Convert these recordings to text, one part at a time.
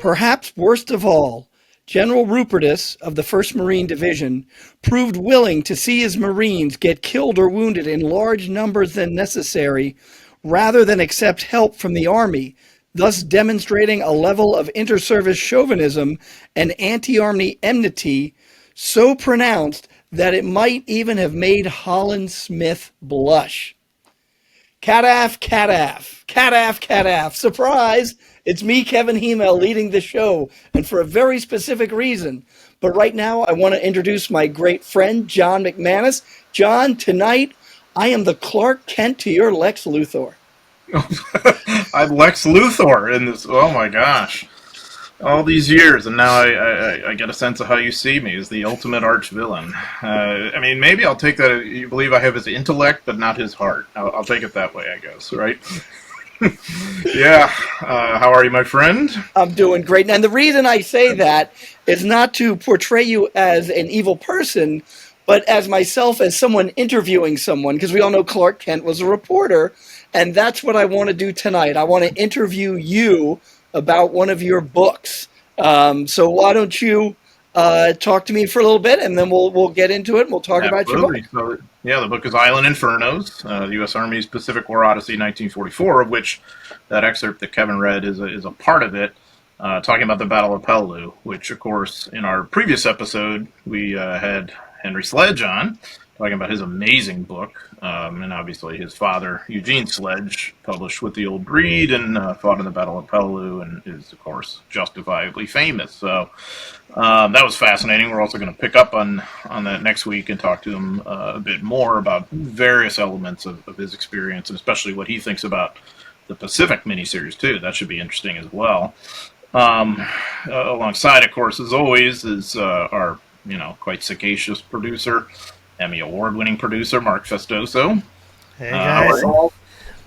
Perhaps worst of all, General Rupertus of the 1st Marine Division proved willing to see his Marines get killed or wounded in large numbers than necessary rather than accept help from the Army, thus demonstrating a level of inter-service chauvinism and anti-Army enmity so pronounced that it might even have made Holland Smith blush. Cadaff, cadaff, cadaff, cadaff. Surprise! It's me, Kevin Hymel, leading the show, and for a very specific reason. But right now, I want to introduce my great friend, John McManus. John, tonight, I am the Clark Kent to your Lex Luthor. I'm Lex Luthor in this. Oh my gosh. All these years, and now I get a sense of how you see me as the ultimate arch villain. I mean, maybe I'll take that. You believe I have his intellect, but not his heart. I'll take it that way, I guess, right? Yeah. How are you, my friend? I'm doing great. And the reason I say that is not to portray you as an evil person, but as myself, as someone interviewing someone, because we all know Clark Kent was a reporter, and that's what I want to do tonight. I want to interview you about one of your books. So why don't you talk to me for a little bit, and then we'll get into it, and we'll talk about your book. So, yeah, the book is Island Infernos, the U.S. Army's Pacific War Odyssey 1944, of which that excerpt that Kevin read is a part of it, talking about the Battle of Peleliu, which, of course, in our previous episode, we had Henry Sledge on, talking about his amazing book, and obviously his father, Eugene Sledge, published with the Old Breed and fought in the Battle of Peleliu and is, of course, justifiably famous. So that was fascinating. We're also going to pick up on that next week and talk to him a bit more about various elements of his experience, and especially what he thinks about the Pacific miniseries, too. That should be interesting as well. Alongside, of course, as always, is our quite sagacious producer, Emmy Award-winning producer, Mark Festoso. Hey, guys.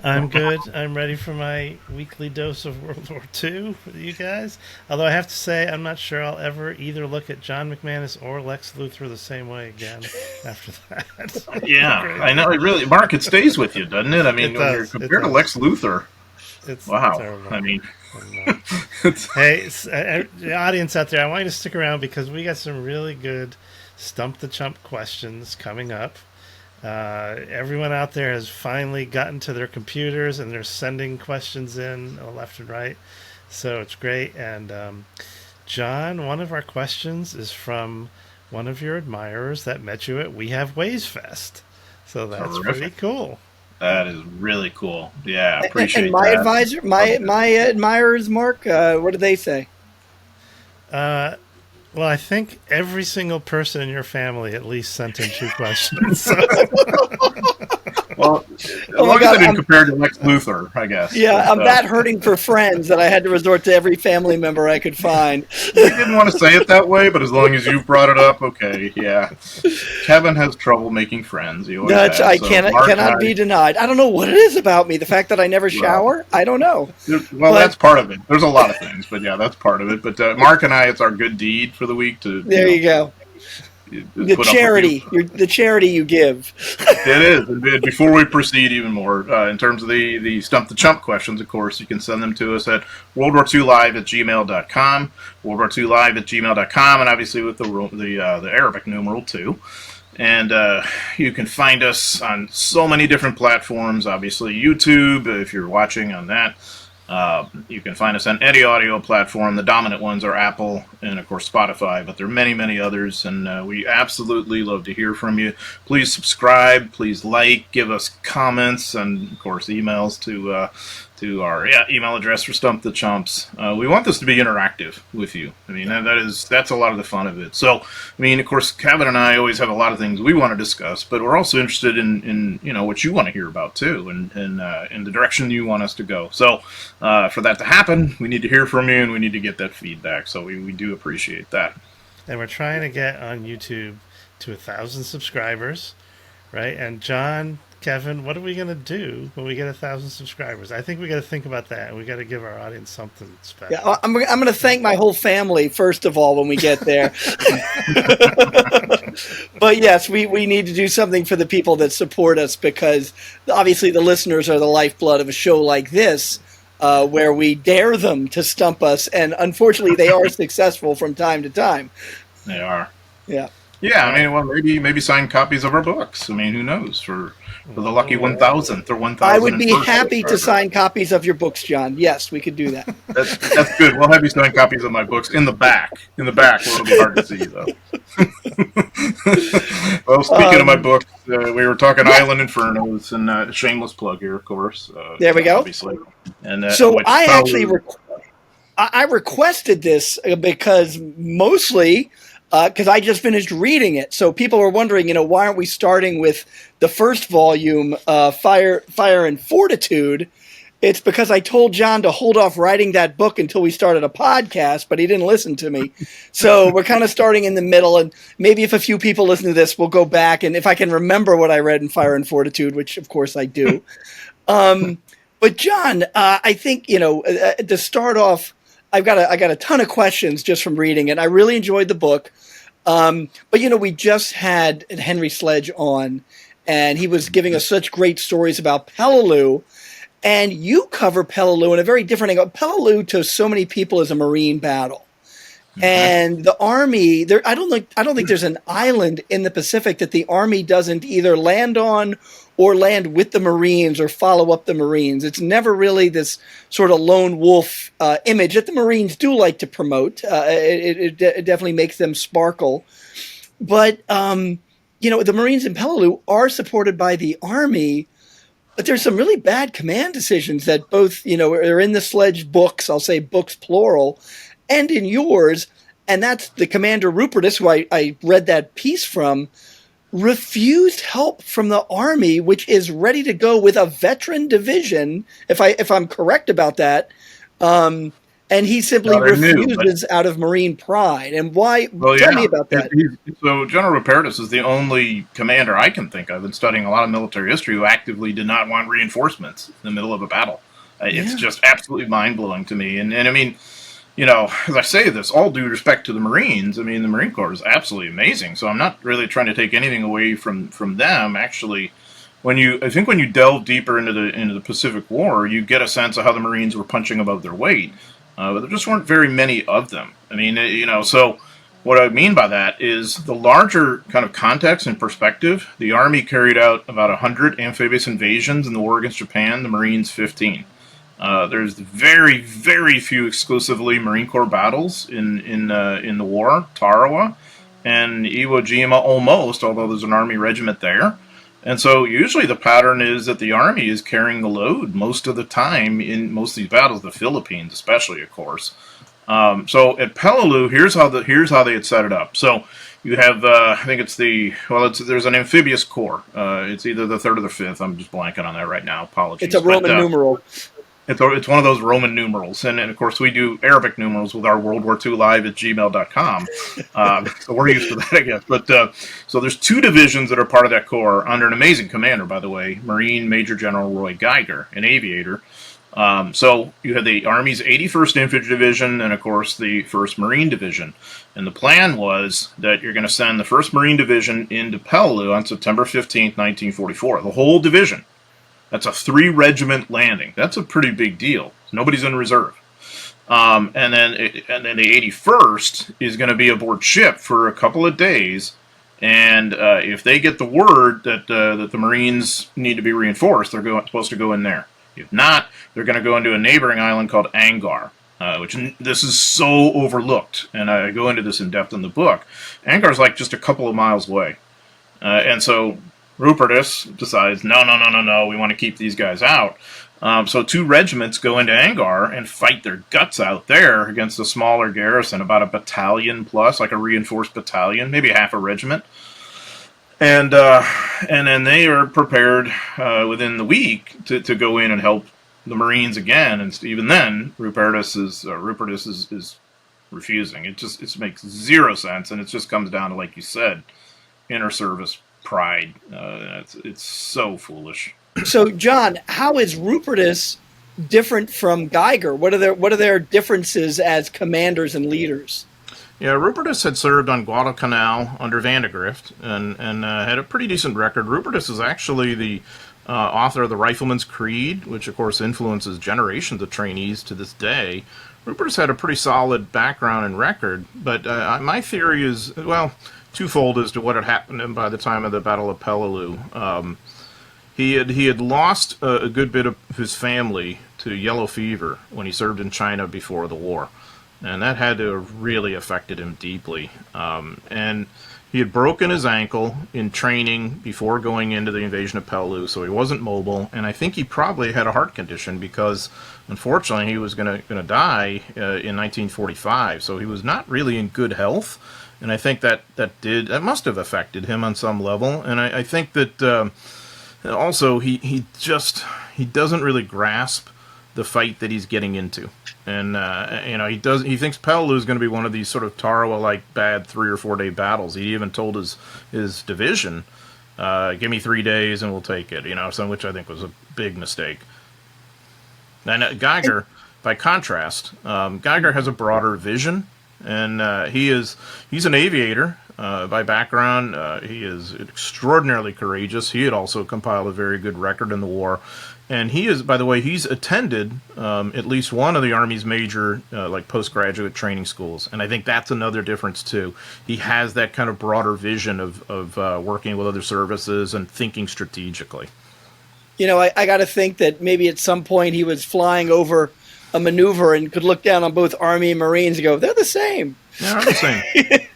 I'm good. I'm ready for my weekly dose of World War II with you guys. Although I have to say, I'm not sure I'll ever either look at John McManus or Lex Luthor the same way again after that. Yeah, I know. It really, Mark, it stays with you, doesn't it? I mean, when you're compared to Lex Luthor, it's wow. Terrible. I mean... Hey, the audience out there, I want you to stick around because we got some really good Stump the Chump questions coming up. Everyone out there has finally gotten to their computers and they're sending questions in left and right. So it's great. And John, one of our questions is from one of your admirers that met you at We Have Ways Fest. So that's pretty cool. That is really cool. Yeah, appreciate and my that. advisor, my admirers, Mark, what did they say? Well, I think every single person in your family at least sent in 2 questions. So. Well, as long as I didn't compare to Lex Luthor, I guess. Yeah, I'm that hurting for friends that I had to resort to every family member I could find. I didn't want to say it that way, but as long as you brought it up, okay, yeah. Kevin has trouble making friends. He always has, I cannot be denied. I don't know what it is about me. The fact that I never shower, I don't know. Well, that's part of it. There's a lot of things, but yeah, that's part of it. But Mark and I, it's our good deed for the week to. There you go. The charity you give. It is. And before we proceed even more, in terms of the Stump the Chump questions, of course, you can send them to us at worldwar2live@gmail.com, worldwar2live@gmail.com, and obviously with the Arabic numeral 2. And you can find us on so many different platforms, obviously YouTube, if you're watching on that. You can find us on any audio platform. The dominant ones are Apple and, of course, Spotify, but there are many, many others, and we absolutely love to hear from you. Please subscribe, please like, give us comments, and, of course, emails to our email address for Stump the Chumps. We want this to be interactive with you. I mean, that's a lot of the fun of it. So, I mean, of course, Kevin and I always have a lot of things we want to discuss, but we're also interested in what you want to hear about too, and in the direction you want us to go. So, for that to happen, we need to hear from you, and we need to get that feedback. So we do appreciate that. And we're trying to get on YouTube to 1,000 subscribers, right? And John, Kevin, what are we going to do when we get 1,000 subscribers? I think we got to think about that. We got to give our audience something special. Yeah, I'm going to thank my whole family first of all when we get there. But yes, we need to do something for the people that support us, because obviously the listeners are the lifeblood of a show like this. where we dare them to stump us, and unfortunately, they are successful from time to time. They are. Yeah. Yeah, I mean, well, maybe sign copies of our books. I mean, who knows, for the lucky 1,000th or 1,001st. I would be happy to sign copies of your books, John. Yes, we could do that. That's good. We'll have you sign copies of my books in the back. In the back, where it'll be hard to see, though. Well, speaking of my books, we were talking Island Infernos, and shameless plug here, of course. There we go. Obviously. And so I actually I requested this because mostly because I just finished reading it. So people are wondering, why aren't we starting with the first volume, Fire and Fortitude? It's because I told John to hold off writing that book until we started a podcast, but he didn't listen to me. So we're kind of starting in the middle, and maybe if a few people listen to this, we'll go back, and if I can remember what I read in Fire and Fortitude, which of course I do. But John, I think, to start off, I got a ton of questions just from reading it. I really enjoyed the book. But we just had Henry Sledge on, and he was giving us such great stories about Peleliu. And you cover Peleliu in a very different angle. Peleliu to so many people is a marine battle. And the Army, I don't think there's an island in the Pacific that the Army doesn't either land on or land with the Marines or follow up the Marines. It's never really this sort of lone wolf image that the Marines do like to promote. It definitely makes them sparkle. But, the Marines in Peleliu are supported by the Army. But there's some really bad command decisions that both, are in the Sledge books, I'll say books plural, and in yours. And that's the Commander Rupertus, who I read that piece from, refused help from the Army, which is ready to go with a veteran division, if I'm correct about that. And he simply refuses out of Marine pride. And why? Tell me about that. So General Rupertus is the only commander I can think of in studying a lot of military history who actively did not want reinforcements in the middle of a battle. It's just absolutely mind-blowing to me. And I mean, as I say this, all due respect to the Marines, I mean, the Marine Corps is absolutely amazing. So I'm not really trying to take anything away from them. Actually, I think when you delve deeper into the Pacific War, you get a sense of how the Marines were punching above their weight. But there just weren't very many of them. I mean, so what I mean by that is the larger kind of context and perspective. The Army carried out about 100 amphibious invasions in the war against Japan, the Marines 15. There's very, very few exclusively Marine Corps battles in the war, Tarawa and Iwo Jima almost, although there's an Army regiment there. And so usually the pattern is that the Army is carrying the load most of the time in most of these battles, the Philippines especially, of course. So at Peleliu, here's how they had set it up. So you have, I think there's an amphibious corps. It's either the 3rd or the 5th. I'm just blanking on that right now. Apologies. It's a Roman numeral. It's one of those Roman numerals. And of course, we do Arabic numerals with our World War II Live at gmail.com. So we're used to that, I guess. But so there's 2 divisions that are part of that corps under an amazing commander, by the way, Marine Major General Roy Geiger, an aviator. So you have the Army's 81st Infantry Division and, of course, the 1st Marine Division. And the plan was that you're going to send the 1st Marine Division into Peleliu on September 15th, 1944. The whole division. That's a 3-regiment landing. That's a pretty big deal. Nobody's in reserve. And then the 81st is going to be aboard ship for a couple of days. And if they get the word that the Marines need to be reinforced, they're supposed to go in there. If not, they're going to go into a neighboring island called Angar, which this is so overlooked. And I go into this in depth in the book. Angar is like just a couple of miles away. And so Rupertus decides, no, we want to keep these guys out. So 2 regiments go into Angar and fight their guts out there against a smaller garrison, about a battalion plus, like a reinforced battalion, maybe half a regiment. And then they are prepared within the week to go in and help the Marines again. And even then, Rupertus is refusing. It makes zero sense, and it just comes down to, like you said, inter-service pride. It's so foolish. So, John, how is Rupertus different from Geiger? What are their differences as commanders and leaders? Yeah, Rupertus had served on Guadalcanal under Vandegrift and had a pretty decent record. Rupertus is actually the author of The Rifleman's Creed, which of course influences generations of trainees to this day, Rupertus had a pretty solid background and record. But my theory is, well, twofold as to what had happened to him by the time of the Battle of Peleliu. He had lost a good bit of his family to yellow fever when he served in China before the war, and that had to have really affected him deeply. And he had broken his ankle in training before going into the invasion of Peleliu, so he wasn't mobile, and I think he probably had a heart condition because, unfortunately, he was going to die in 1945, so he was not really in good health, and I think that must have affected him on some level, and I think that also he doesn't really grasp the fight that he's getting into. And he thinks Peleliu is going to be one of these sort of Tarawa-like bad 3 or 4 day battles. He even told his division, "Give me 3 days and we'll take it." Which I think was a big mistake. And Geiger, by contrast, Geiger has a broader vision, and he's an aviator by background. He is extraordinarily courageous. He had also compiled a very good record in the war. And he is, by the way, he's attended at least one of the Army's major postgraduate training schools, and I think that's another difference too. He has that kind of broader vision of working with other services and thinking strategically. I got to think that maybe at some point he was flying over a maneuver and could look down on both Army and Marines and go, "They're the same." Yeah, they're the same.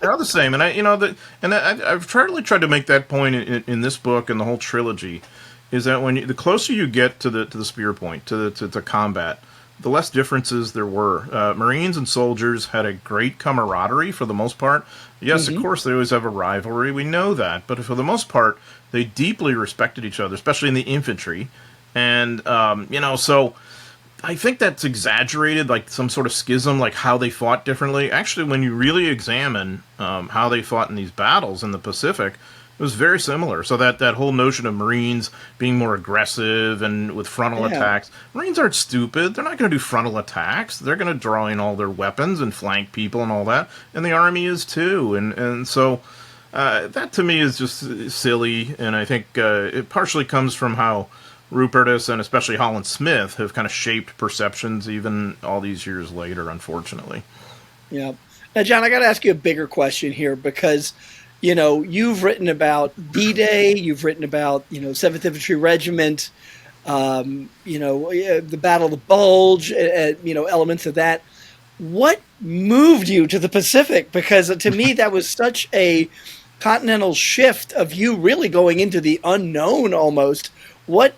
They're the same, and I've tried to make that point in this book and the whole trilogy. Is that the closer you get to the spear point, to combat, the less differences there were. Marines and soldiers had a great camaraderie for the most part. Yes, Of course, they always have a rivalry. We know that. But for the most part, they deeply respected each other, especially in the infantry. And, so I think that's exaggerated, like some sort of schism, like how they fought differently. Actually, when you really examine how they fought in these battles in the Pacific, it was very similar. So that whole notion of Marines being more aggressive and with frontal attacks. Marines aren't stupid. They're not going to do frontal attacks. They're going to draw in all their weapons and flank people and all that. And the Army is too. And so that to me is just silly. And I think it partially comes from how Rupertus and especially Holland Smith have kind of shaped perceptions even all these years later, unfortunately. Yeah. Now, John, I got to ask you a bigger question here because you've written about D-Day, you've written about, 7th Infantry Regiment, the Battle of the Bulge, elements of that. What moved you to the Pacific? Because to me, that was such a continental shift of you really going into the unknown almost. What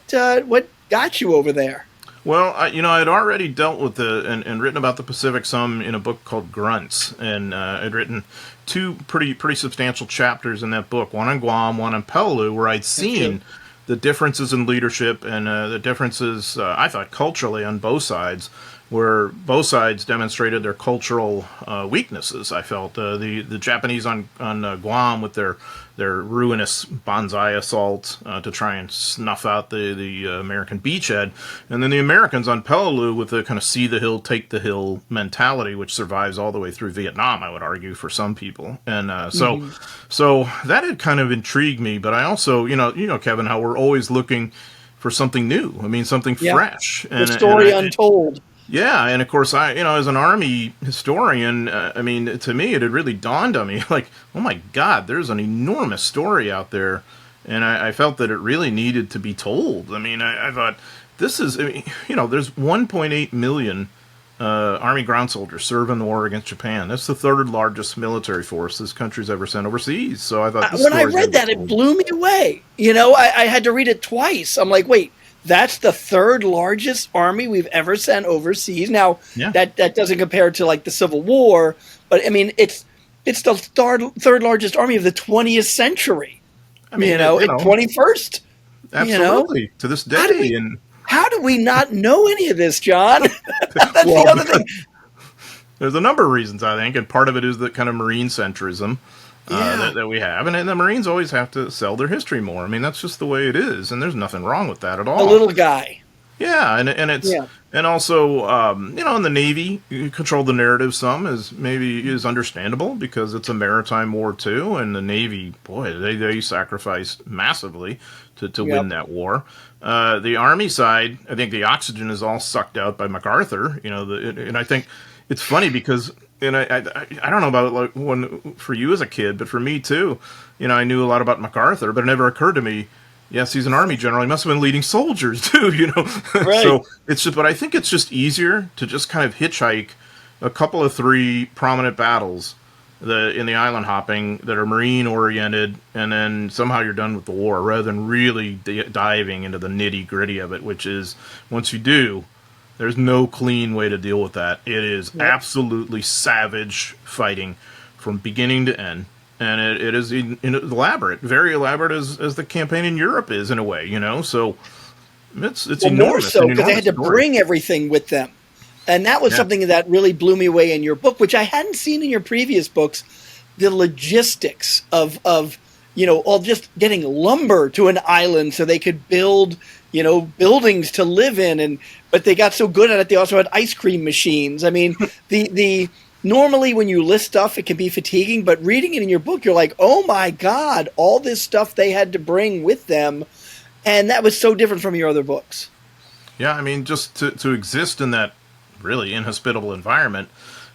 got you over there? Well, I'd already dealt with and written about the Pacific some in a book called Grunts, and I'd written 2 pretty substantial chapters in that book, one on Guam, one on Peleliu, where I'd seen the differences in leadership and the differences, I thought, culturally on both sides, where both sides demonstrated their cultural weaknesses. I felt the Japanese on Guam with their ruinous bonsai assault to try and snuff out the American beachhead, and then the Americans on Peleliu with the kind of see the hill, take the hill mentality, which survives all the way through Vietnam, I would argue, for some people. And so that had kind of intrigued me. But I also, Kevin, how we're always looking for something new. I mean, something fresh. The story untold. Yeah, and of course, as an Army historian, to me, it had really dawned on me, like, oh my God, there's an enormous story out there, and I felt that it really needed to be told. I thought, this is, there's 1.8 million Army ground soldiers serve in the war against Japan. That's the 3rd largest military force this country's ever sent overseas. So I thought, when I read that, it blew me away. I had to read it twice. I'm like, wait. That's the 3rd largest army we've ever sent overseas. Now, that doesn't compare to like the Civil War, but it's the 3rd largest army of the 20th century. 21st. Absolutely, to this day. How do we not know any of this, John? That's the other thing. There's a number of reasons, I think, and part of it is the kind of Marine centrism. That we have, and the Marines always have to sell their history more. That's just the way it is, and there's nothing wrong with that at all. A little guy. Yeah, and And also, in the Navy, you control the narrative some, is understandable because it's a maritime war too, and the Navy, boy, they sacrificed massively to win that war. The Army side, I think the oxygen is all sucked out by MacArthur. And I think it's funny because, and I don't know about like when for you as a kid, but for me too, I knew a lot about MacArthur, but it never occurred to me. Yes, he's an Army general. He must have been leading soldiers too, Right. So it's just, but I think it's just easier to just kind of hitchhike a couple of 3 prominent battles in the island hopping that are Marine oriented, and then somehow you're done with the war, rather than really diving into the nitty gritty of it. Which is, once you do, there's no clean way to deal with that. It is absolutely savage fighting from beginning to end. And it is elaborate, very elaborate as the campaign in Europe is in a way, So it's enormous. More so because they had to bring everything with them, and that was something that really blew me away in your book, which I hadn't seen in your previous books. The logistics of all just getting lumber to an island so they could build buildings to live in, but they got so good at it they also had ice cream machines. I mean the normally, when you list stuff, it can be fatiguing, but reading it in your book, you're like, oh my God, all this stuff they had to bring with them. And that was so different from your other books. Yeah, I mean, just to exist in that really inhospitable environment,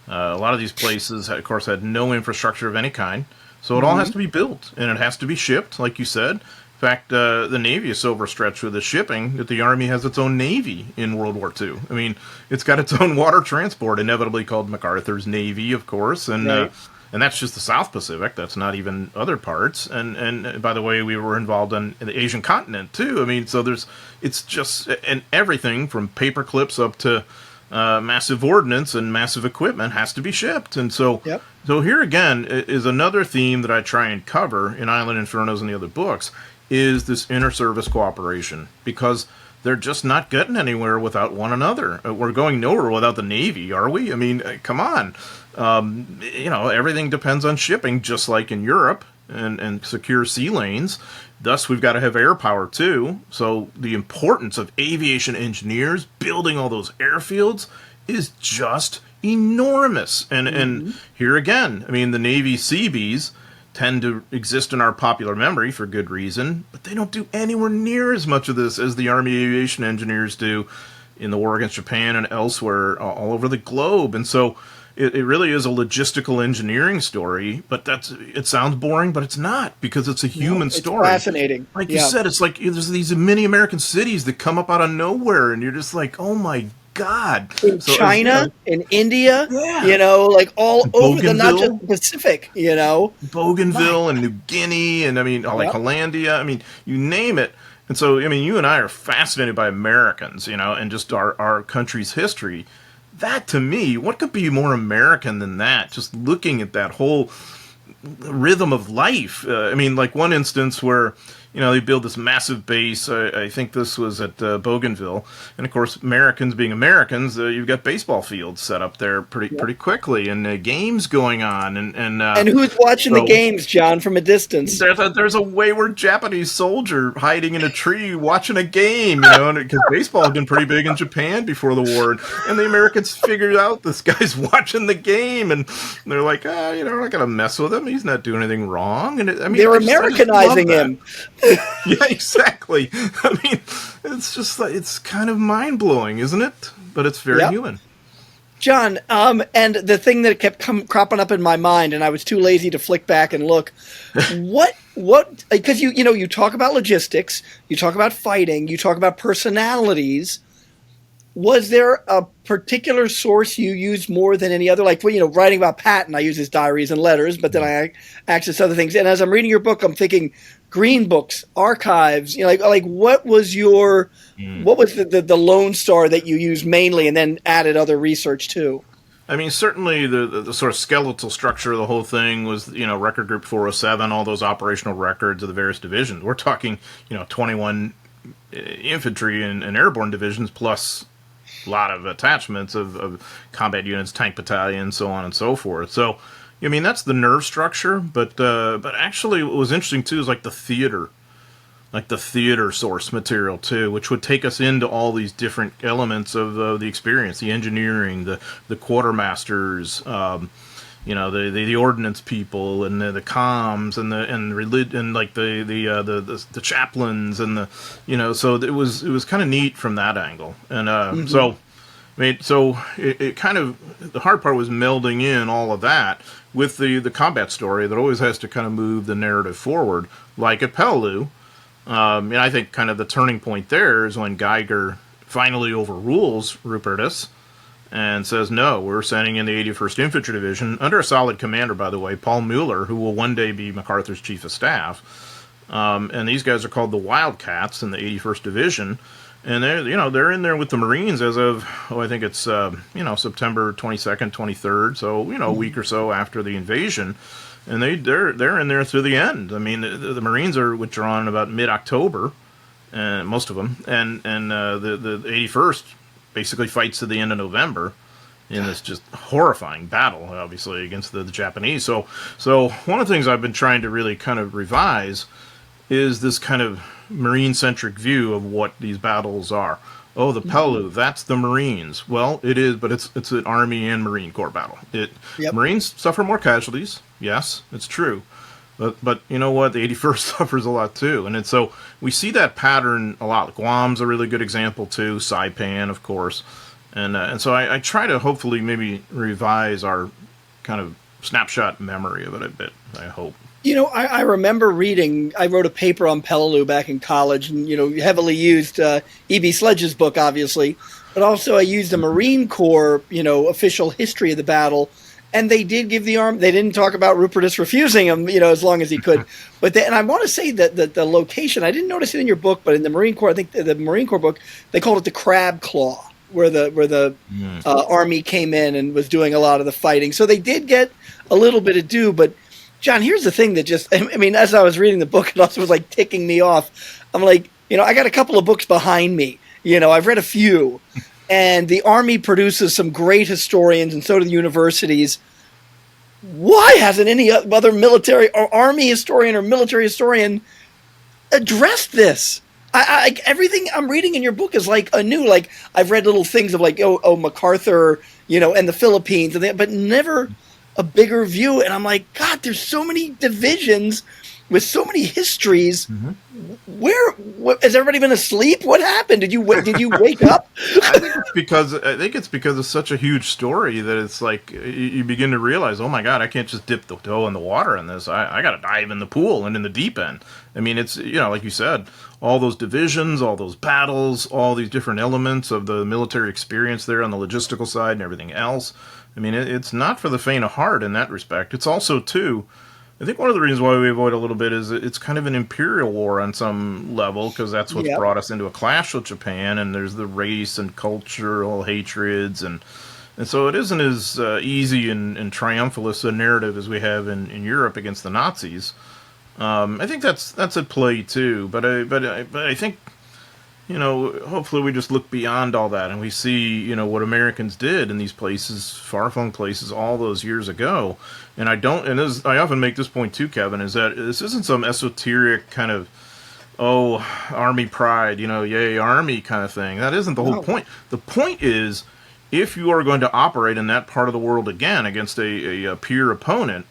a lot of these places, of course, had no infrastructure of any kind. So it all has to be built, and it has to be shipped, like you said. In fact, the Navy is so overstretched with the shipping that the Army has its own Navy in World War II. I mean, it's got its own water transport, inevitably called MacArthur's Navy, of course, and that's just the South Pacific. That's not even other parts. And by the way, we were involved in the Asian continent too. I mean, so it's just, and everything from paper clips up to massive ordnance and massive equipment has to be shipped. And so, so here again is another theme that I try and cover in Island Infernos and the other books, is this inter-service cooperation, because they're just not getting anywhere without one another. We're going nowhere without the Navy, are we? I mean, come on. Everything depends on shipping, just like in Europe, and secure sea lanes. Thus, we've got to have air power, too. So the importance of aviation engineers building all those airfields is just enormous. And here again, I mean, the Navy Seabees tend to exist in our popular memory for good reason, but they don't do anywhere near as much of this as the Army aviation engineers do in the war against Japan and elsewhere all over the globe. And so it really is a logistical engineering story, but it sounds boring, but it's not, because it's a human story. It's fascinating. Like you said, it's like there's these mini American cities that come up out of nowhere, and you're just like, oh my God. In China, in India, like all over not just the Pacific, Bougainville and New Guinea, and I mean, like Hollandia, I mean, you name it. And so, I mean, you and I are fascinated by Americans, and just our country's history. That, to me, what could be more American than that? Just looking at that whole rhythm of life. I mean, like one instance where, they build this massive base. I think this was at Bougainville. And, of course, Americans being Americans, you've got baseball fields set up there pretty quickly, and games going on. And who's watching the games, John, from a distance? There's a wayward Japanese soldier hiding in a tree watching a game, because baseball had been pretty big in Japan before the war. And the Americans figured out this guy's watching the game, and they're like, we're not going to mess with him. He's not doing anything wrong. And they're Americanizing him. Yeah, exactly. I mean, it's just like, it's kind of mind-blowing, isn't it? But it's very human. John, and the thing that kept cropping up in my mind, and I was too lazy to flick back and look, what, because you talk about logistics, you talk about fighting, you talk about personalities. Was there a particular source you used more than any other? Like, writing about Patton, I use his diaries and letters, but then I access other things. And as I'm reading your book, I'm thinking green books, archives, like what was what was the lone star that you used mainly and then added other research to? I mean, certainly the sort of skeletal structure of the whole thing was, Record Group 407, all those operational records of the various divisions. We're talking, 21 infantry and airborne divisions plus a lot of attachments of combat units, tank battalions, so on and so forth. So, I mean, that's the nerve structure, but actually what was interesting, too, is like the theater like the theater source material too, which would take us into all these different elements of the experience, the engineering, the quartermasters, the ordnance people, and the comms, and like the chaplains, and so it was kind of neat from that angle, and so. It kind of, the hard part was melding in all of that with the combat story that always has to kind of move the narrative forward, like at Peleliu. And I think kind of the turning point there is when Geiger finally overrules Rupertus and says, no, we're sending in the 81st Infantry Division, under a solid commander, by the way, Paul Mueller, who will one day be MacArthur's Chief of Staff. And these guys are called the Wildcats in the 81st Division. And they're in there with the Marines as of, I think it's, September 22nd, 23rd. So, a week or so after the invasion. And they're in there through the end. I mean, the Marines are withdrawn about mid-October, most of them. And the 81st basically fights to the end of November in this just horrifying battle, obviously, against the Japanese. So one of the things I've been trying to really kind of revise is this kind of Marine-centric view of what these battles are. Oh, the Peleliu, that's the Marines. Well, it is, but it's an Army and Marine Corps battle. Marines suffer more casualties. Yes, it's true. But you know what? The 81st suffers a lot too. And so we see that pattern a lot. Guam's a really good example too. Saipan, of course. And so I try to hopefully maybe revise our kind of snapshot memory of it a bit, I hope. I remember reading, I wrote a paper on Peleliu back in college, and, heavily used E.B. Sledge's book, obviously, but also I used a Marine Corps, official history of the battle, and they did give the arm, they didn't talk about Rupertus refusing him, as long as he could, and I want to say that the location, I didn't notice it in your book, but in the Marine Corps, I think the Marine Corps book, they called it the Crab Claw, where the Army came in and was doing a lot of the fighting, so they did get a little bit of due, but John, here's the thing that as I was reading the book, it also was like ticking me off. I'm like, I got a couple of books behind me. I've read a few. And the Army produces some great historians, and so do the universities. Why hasn't any other military or Army historian or military historian addressed this? Everything I'm reading in your book is like anew. Like, I've read little things of like, MacArthur, and the Philippines, but never a bigger view. And I'm like, God, there's so many divisions with so many histories. Where has everybody been asleep? What happened? Did you wake up? I think it's because it's such a huge story that it's like you begin to realize, oh my God, I can't just dip the toe in the water in this. I got to dive in the pool and in the deep end. I mean, it's, like you said, all those divisions, all those battles, all these different elements of the military experience there on the logistical side and everything else. I mean, it's not for the faint of heart in that respect. It's also, too, I think one of the reasons why we avoid a little bit is it's kind of an imperial war on some level, because that's what's brought us into a clash with Japan, and there's the race and cultural hatreds, and so it isn't as easy and triumphalist a narrative as we have in Europe against the Nazis. I think that's at play, too, but I think, hopefully we just look beyond all that and we see, what Americans did in these places, far-flung places, all those years ago. And I often make this point too, Kevin, is that this isn't some esoteric kind of, Army pride, yay, Army kind of thing. That isn't the whole point. The point is, if you are going to operate in that part of the world again against a peer opponent,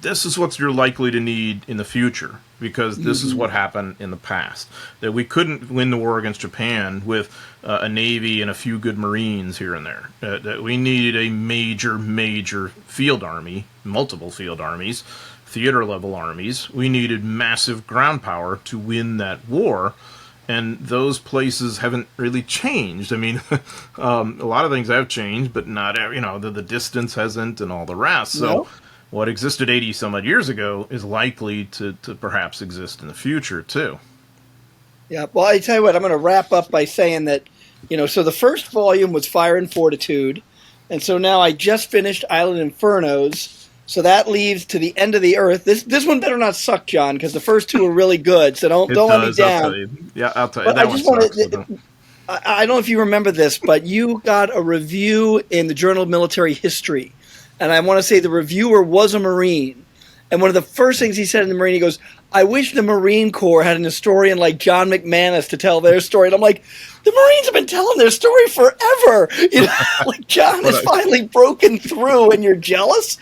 this is what you're likely to need in the future, because this is what happened in the past. That we couldn't win the war against Japan with a Navy and a few good Marines here and there. That we needed a major field army, multiple field armies, theater-level armies. We needed massive ground power to win that war, and those places haven't really changed. I mean, a lot of things have changed, but not, the distance hasn't and all the rest. So what existed 80 some odd years ago is likely to perhaps exist in the future too. Yeah, well, I tell you what, I'm going to wrap up by saying that, so the first volume was Fire and Fortitude, and so now I just finished Island Infernos, so that leaves To the End of the Earth. This one better not suck, John, because the first two are really good, so don't let me down. I'll tell you. But I just want to. I don't know if you remember this, but you got a review in the Journal of Military History. And I want to say the reviewer was a Marine. And one of the first things he said in the Marine, he goes, I wish the Marine Corps had an historian like John McManus to tell their story. And I'm like, the Marines have been telling their story forever. You know, like John has finally broken through, and you're jealous.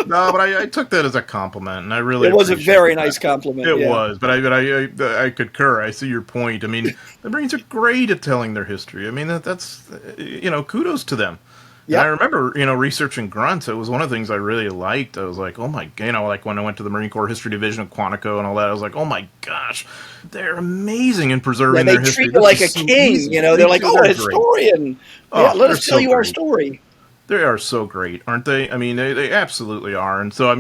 No, but I took that as a compliment, and I really It was a very that. nice compliment. It was, but I concur. I see your point. I mean, the Marines are great at telling their history. I mean, that's kudos to them. Yep. And I remember, researching grunts. It was one of the things I really liked. I was like, oh my, like when I went to the Marine Corps History Division of Quantico and all that, I was like, oh my gosh, they're amazing in preserving their history. They treat you like a king. They're like, oh, a historian. Let us tell you our story. They are so great, aren't they? I mean, they absolutely are. And so,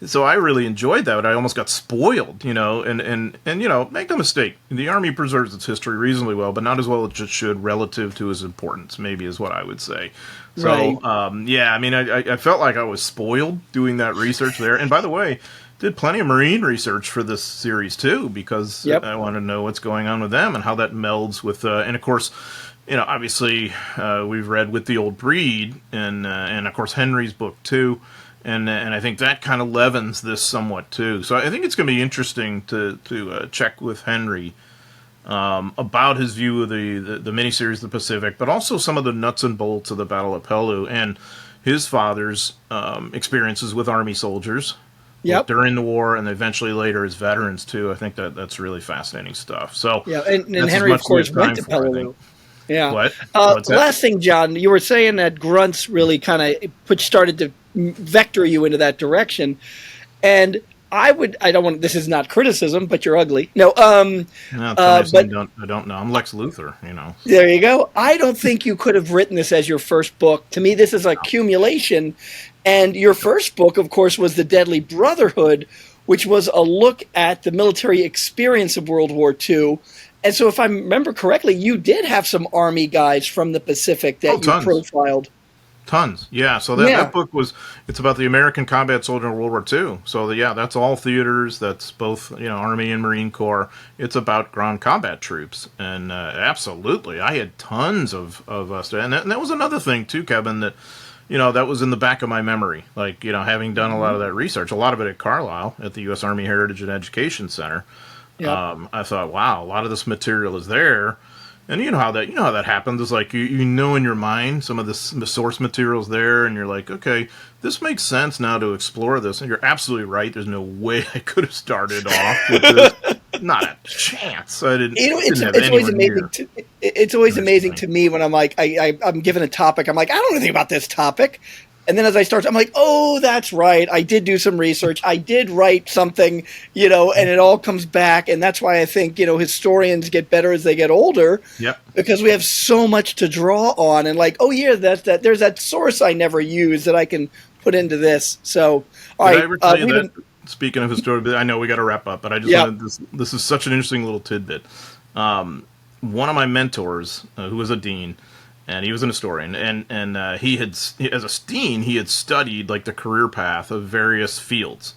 so I really enjoyed that. But I almost got spoiled, and make no mistake, the Army preserves its history reasonably well, but not as well as it should relative to its importance, maybe is what I would say. So, right. I felt like I was spoiled doing that research there. And by the way, did plenty of Marine research for this series, too, because I wanted to know what's going on with them and how that melds with, and of course, obviously, we've read With the Old Breed, and of course Henry's book too, and I think that kind of leavens this somewhat too. So I think it's going to be interesting to check with Henry about his view of the miniseries The Pacific, but also some of the nuts and bolts of the Battle of Peleliu and his father's experiences with Army soldiers. Yep. During the war, and eventually later as veterans too. I think that's really fascinating stuff. So and Henry, of course, went to Peleliu. Yeah. What? Last thing, John, you were saying that grunts really kind of started to vector you into that direction, and I don't want. This is not criticism, but you're ugly. No. I don't know. I'm Lex Luthor. There you go. I don't think you could have written this as your first book. To me, this is an accumulation, and your first book, of course, was The Deadly Brotherhood, which was a look at the military experience of World War II. And so if I remember correctly, you did have some Army guys from the Pacific that you profiled. Tons, yeah. So that book it's about the American combat soldier in World War II. So that's all theaters. That's both Army and Marine Corps. It's about ground combat troops, and absolutely, I had tons of us. And that was another thing too, Kevin. That that was in the back of my memory. Like having done a lot of that research, a lot of it at Carlisle at the U.S. Army Heritage and Education Center. Yep. I thought, wow, a lot of this material is there, and you know how that happens. It's like you know in your mind some of the source material's there, and you're like, okay, this makes sense now to explore this. And you're absolutely right. There's no way I could have started off with this. Not a chance. I didn't. It's always amazing. It's always amazing to me when I'm like, I'm given a topic. I'm like, I don't know anything about this topic. And then as I start, I'm like, oh, that's right. I did do some research. I did write something, and it all comes back. And that's why I think, historians get better as they get older. Yep. Because we have so much to draw on. And like, oh, yeah, there's that source I never used that I can put into this. So, all right. Did I ever tell you that? Speaking of historian, I know we got to wrap up, but I just wanted this is such an interesting little tidbit. One of my mentors, who was a dean, and he was an historian, and he had, as a dean, he had studied like the career path of various fields,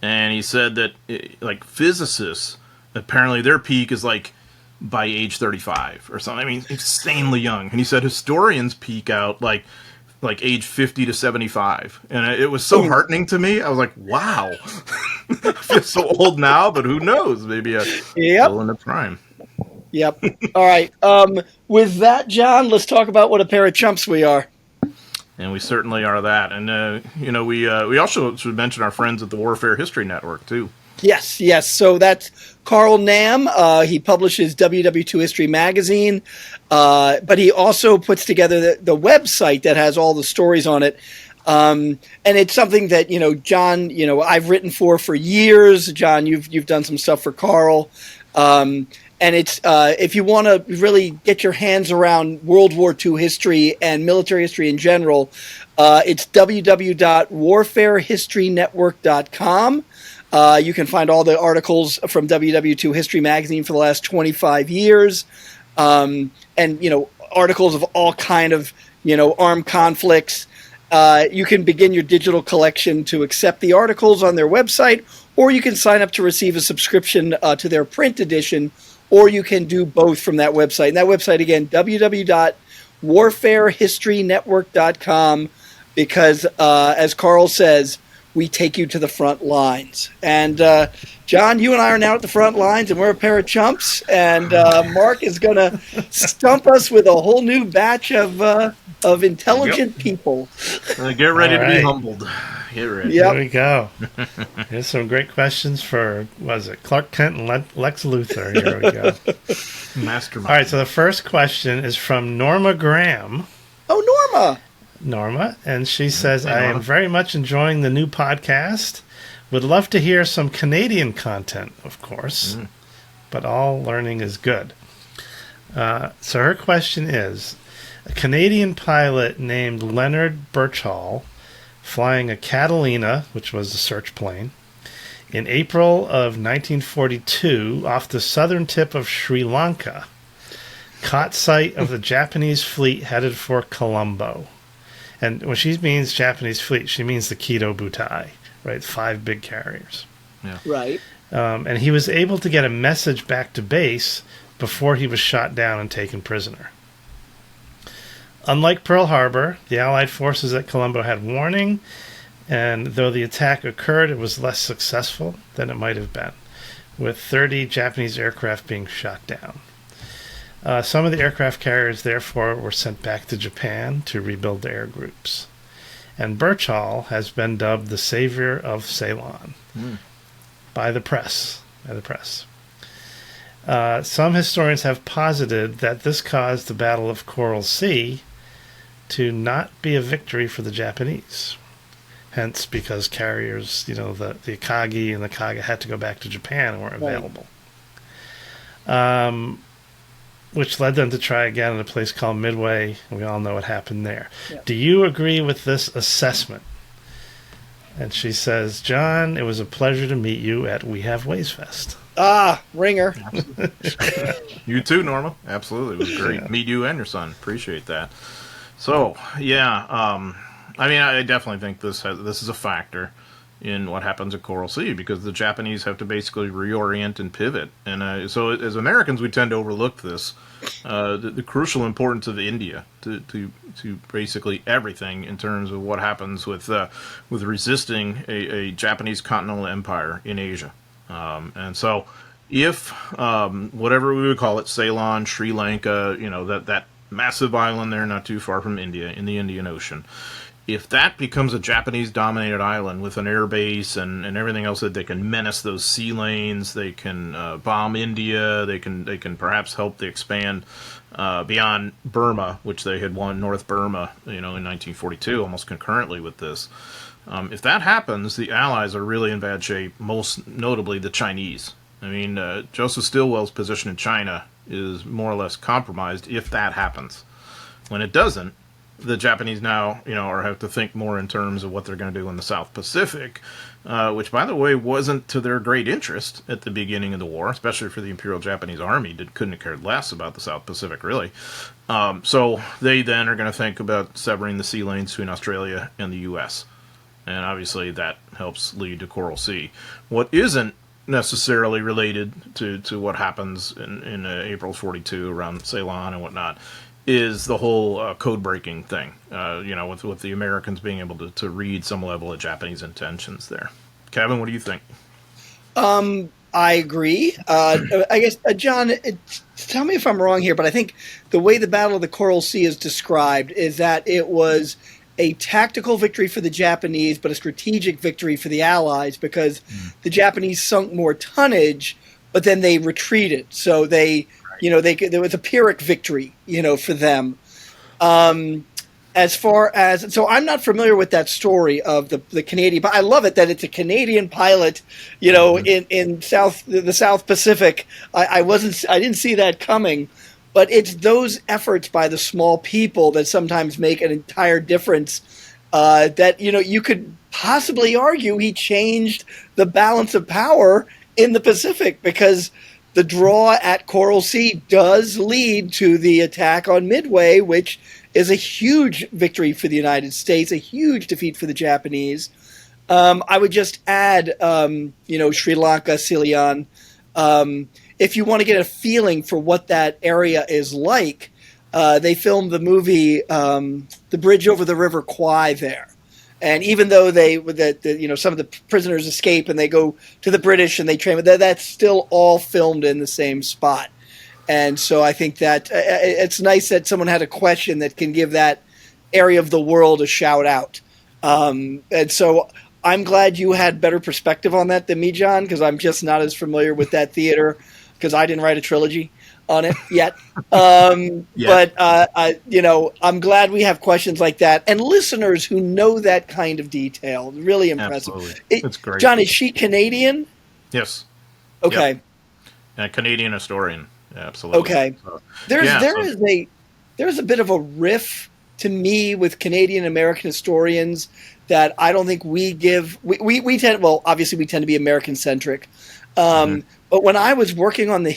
and he said that like physicists, apparently their peak is like by age 35 or something. I mean, insanely young. And he said historians peak out like age 50 to 75, and it was so heartening to me. I was like, wow, I feel so old now, but who knows? Maybe I'm still in the prime. Yep. All right. With that, John, let's talk about what a pair of chumps we are. And we certainly are that. And, we also should mention our friends at the Warfare History Network, too. Yes. So that's Carl Nam. He publishes WW2 History Magazine, but he also puts together the website that has all the stories on it. And it's something that, John, I've written for years. John, you've done some stuff for Carl. And it's if you want to really get your hands around World War II history and military history in general, it's www.warfarehistorynetwork.com. You can find all the articles from WW2 History Magazine for the last 25 years, and articles of all kind of armed conflicts. You can begin your digital collection to accept the articles on their website, or you can sign up to receive a subscription to their print edition. Or you can do both from that website. And that website, again, www.warfarehistorynetwork.com, because, as Carl says, we take you to the front lines. And John, you and I are now at the front lines, and we're a pair of chumps. And Mark is going to stump us with a whole new batch of intelligent people. Get ready to be humbled. Get ready. Yep. There we go. Here's some great questions for, was it Clark Kent and Lex Luthor? Here we go. Mastermind. All right, so the first question is from Norma Graham. Oh, Norma, and she says, I am very much enjoying the new podcast. Would love to hear some Canadian content, of course, but all learning is good. So her question is, a Canadian pilot named Leonard Birchall, flying a Catalina, which was a search plane, in April of 1942 off the southern tip of Sri Lanka, caught sight of the Japanese fleet headed for Colombo. And when she means Japanese fleet, she means the Kido Butai, right? 5 big carriers. Yeah. right. And he was able to get a message back to base before he was shot down and taken prisoner. Unlike Pearl Harbor, the Allied forces at Colombo had warning, and though the attack occurred, it was less successful than it might have been, with 30 Japanese aircraft being shot down. Some of the aircraft carriers, therefore, were sent back to Japan to rebuild the air groups. And Birchall has been dubbed the savior of Ceylon by the press. Some historians have posited that this caused the Battle of Coral Sea to not be a victory for the Japanese. Hence, because carriers, the Akagi and the Kaga had to go back to Japan and weren't available. Which led them to try again at a place called Midway. We all know what happened there. Yeah. Do you agree with this assessment? And she says, John, it was a pleasure to meet you at We Have Ways Fest. Ringer. You too, Norma. Absolutely. It was great. Yeah. Meet you and your son. Appreciate that. So, I definitely think this is a factor in what happens at Coral Sea, because the Japanese have to basically reorient and pivot. And so as Americans, we tend to overlook this, the crucial importance of India to basically everything in terms of what happens with resisting a Japanese continental empire in Asia. And so if whatever we would call it, Ceylon, Sri Lanka, that massive island there not too far from India in the Indian Ocean, if that becomes a Japanese-dominated island with an air base and everything else, that they can menace those sea lanes, they can bomb India, they can perhaps help to expand beyond Burma, which they had won North Burma, in 1942, almost concurrently with this. If that happens, the Allies are really in bad shape, most notably the Chinese. Joseph Stilwell's position in China is more or less compromised if that happens. When it doesn't, the Japanese now, have to think more in terms of what they're going to do in the South Pacific, which, by the way, wasn't to their great interest at the beginning of the war, especially for the Imperial Japanese Army. Couldn't have cared less about the South Pacific, really. So they then are going to think about severing the sea lanes between Australia and the U.S., and obviously that helps lead to Coral Sea. What isn't necessarily related to what happens in April 42 around Ceylon and whatnot is the whole code-breaking thing, with the Americans being able to read some level of Japanese intentions there. Kevin, what do you think? I agree. I guess, John, tell me if I'm wrong here, but I think the way the Battle of the Coral Sea is described is that it was a tactical victory for the Japanese, but a strategic victory for the Allies, because the Japanese sunk more tonnage, but then they retreated. So there was a Pyrrhic victory, for them. So I'm not familiar with that story of the Canadian, but I love it that it's a Canadian pilot, in the South Pacific. I didn't see that coming, but it's those efforts by the small people that sometimes make an entire difference. That you could possibly argue he changed the balance of power in the Pacific, because the draw at Coral Sea does lead to the attack on Midway, which is a huge victory for the United States, a huge defeat for the Japanese. I would just add, Sri Lanka, Ceylon. If you want to get a feeling for what that area is like, they filmed the movie The Bridge Over the River Kwai there. And even though some of the prisoners escape and they go to the British and they train, that's still all filmed in the same spot. And so I think that it's nice that someone had a question that can give that area of the world a shout out. And so I'm glad you had better perspective on that than me, John, because I'm just not as familiar with that theater because I didn't write a trilogy on it yet. But I'm glad we have questions like that and listeners who know that kind of detail. Really impressive. Absolutely. It's great. John, is she Canadian? Yes. Okay. Yep. A Canadian historian. Absolutely. Okay. So, there's a bit of a riff to me with Canadian American historians that I don't think we give. We tend, well, obviously we tend to be American centric. But when I was working on the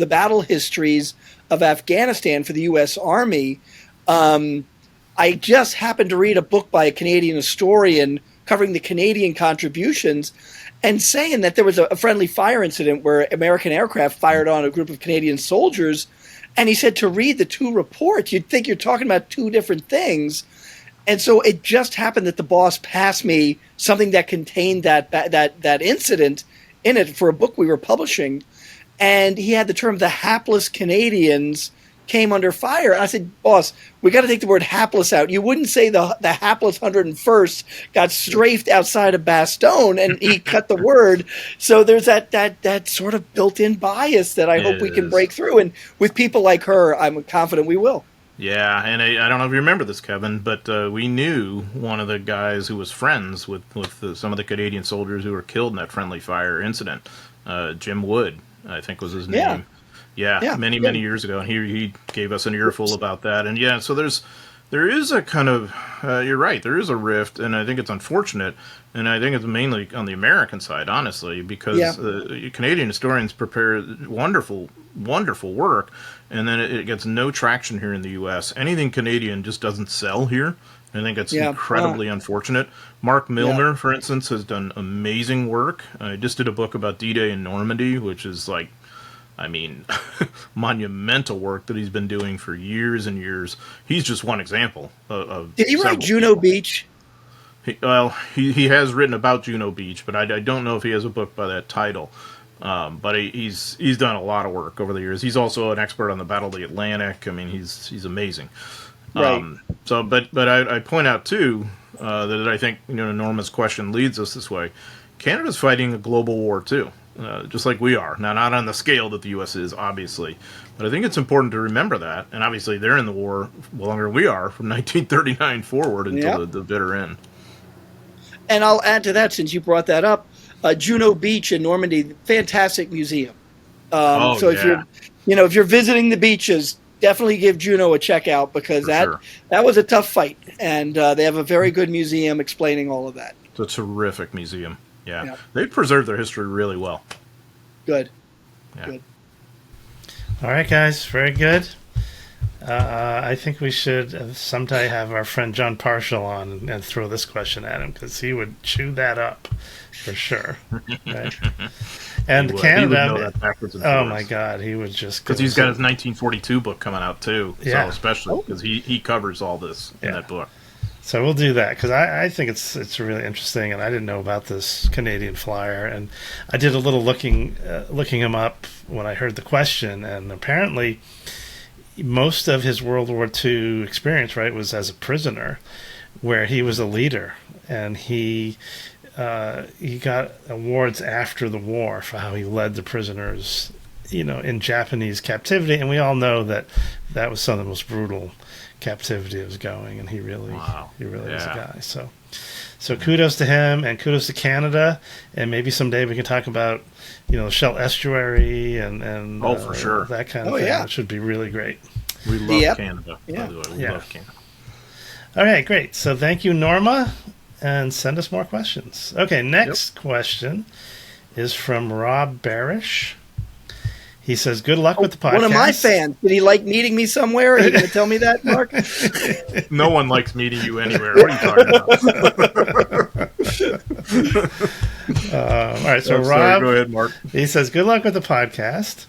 battle histories of Afghanistan for the U.S. Army, I just happened to read a book by a Canadian historian covering the Canadian contributions and saying that there was a friendly fire incident where American aircraft fired on a group of Canadian soldiers. And he said to read the two reports, you'd think you're talking about two different things. And so it just happened that the boss passed me something that contained that incident in it for a book we were publishing. And he had the term the hapless Canadians came under fire. And I said, boss, we got to take the word hapless out. You wouldn't say the hapless 101st got strafed outside of Bastogne and he cut the word. So there's that sort of built-in bias that I hope we can break through. And with people like her, I'm confident we will. Yeah, and I don't know if you remember this, Kevin, but we knew one of the guys who was friends with some of the Canadian soldiers who were killed in that friendly fire incident. Jim Wood, I think was his name. Yeah, many years ago, and he gave us an earful about that. And so there is a kind of you're right, there is a rift, and I think it's unfortunate, and I think it's mainly on the American side, honestly, because Canadian historians prepare wonderful work, and then it gets no traction here in the U.S. Anything Canadian just doesn't sell here. I think it's incredibly unfortunate. Mark Milner, for instance, has done amazing work. I just did a book about D-Day in Normandy, which is monumental work that he's been doing for years and years. He's just one example of Did he write Juno Beach? He has written about Juno Beach, but I don't know if he has a book by that title. But he's done a lot of work over the years. He's also an expert on the Battle of the Atlantic. I mean, he's amazing. Right. But I point out too that I think Norma's question leads us this way. Canada's fighting a global war too. Just like we are. Now, not on the scale that the U.S. is, obviously. But I think it's important to remember that. And obviously, they're in the war longer than we are, from 1939 forward until the bitter end. And I'll add to that, since you brought that up, Juno Beach in Normandy, fantastic museum. If you're visiting the beaches, definitely give Juno a check out, because that was a tough fight. And they have a very good museum explaining all of that. It's a terrific museum. Yeah. They preserve their history really well. Good. Yeah. Good. All right, guys. Very good. I think we should someday have our friend John Parshall on and throw this question at him, because he would chew that up for sure. Right? And Canada, oh my God, he would just, because he's got his 1942 book coming out too. So especially because he covers all this in that book. So we'll do that, because I think it's really interesting, and I didn't know about this Canadian flyer, and I did a little looking him up when I heard the question, and apparently most of his World War II experience, right, was as a prisoner, where he was a leader, and he got awards after the war for how he led the prisoners, in Japanese captivity, and we all know that was some of the most brutal captivity was going, and he really was a guy. So kudos to him, and kudos to Canada, and maybe someday we can talk about Shell Estuary and for sure, that kind of thing. Yeah. It should be really great. We love Canada. Yeah. By the way, we love Canada. All right, great. So thank you, Norma, and send us more questions. Okay, next question is from Rob Barish. He says, good luck with the podcast. One of my fans. Did he like meeting me somewhere? Are you going to tell me that, Mark? No one likes meeting you anywhere. What are you talking about? All right, so Rob, go ahead, Mark. He says, good luck with the podcast.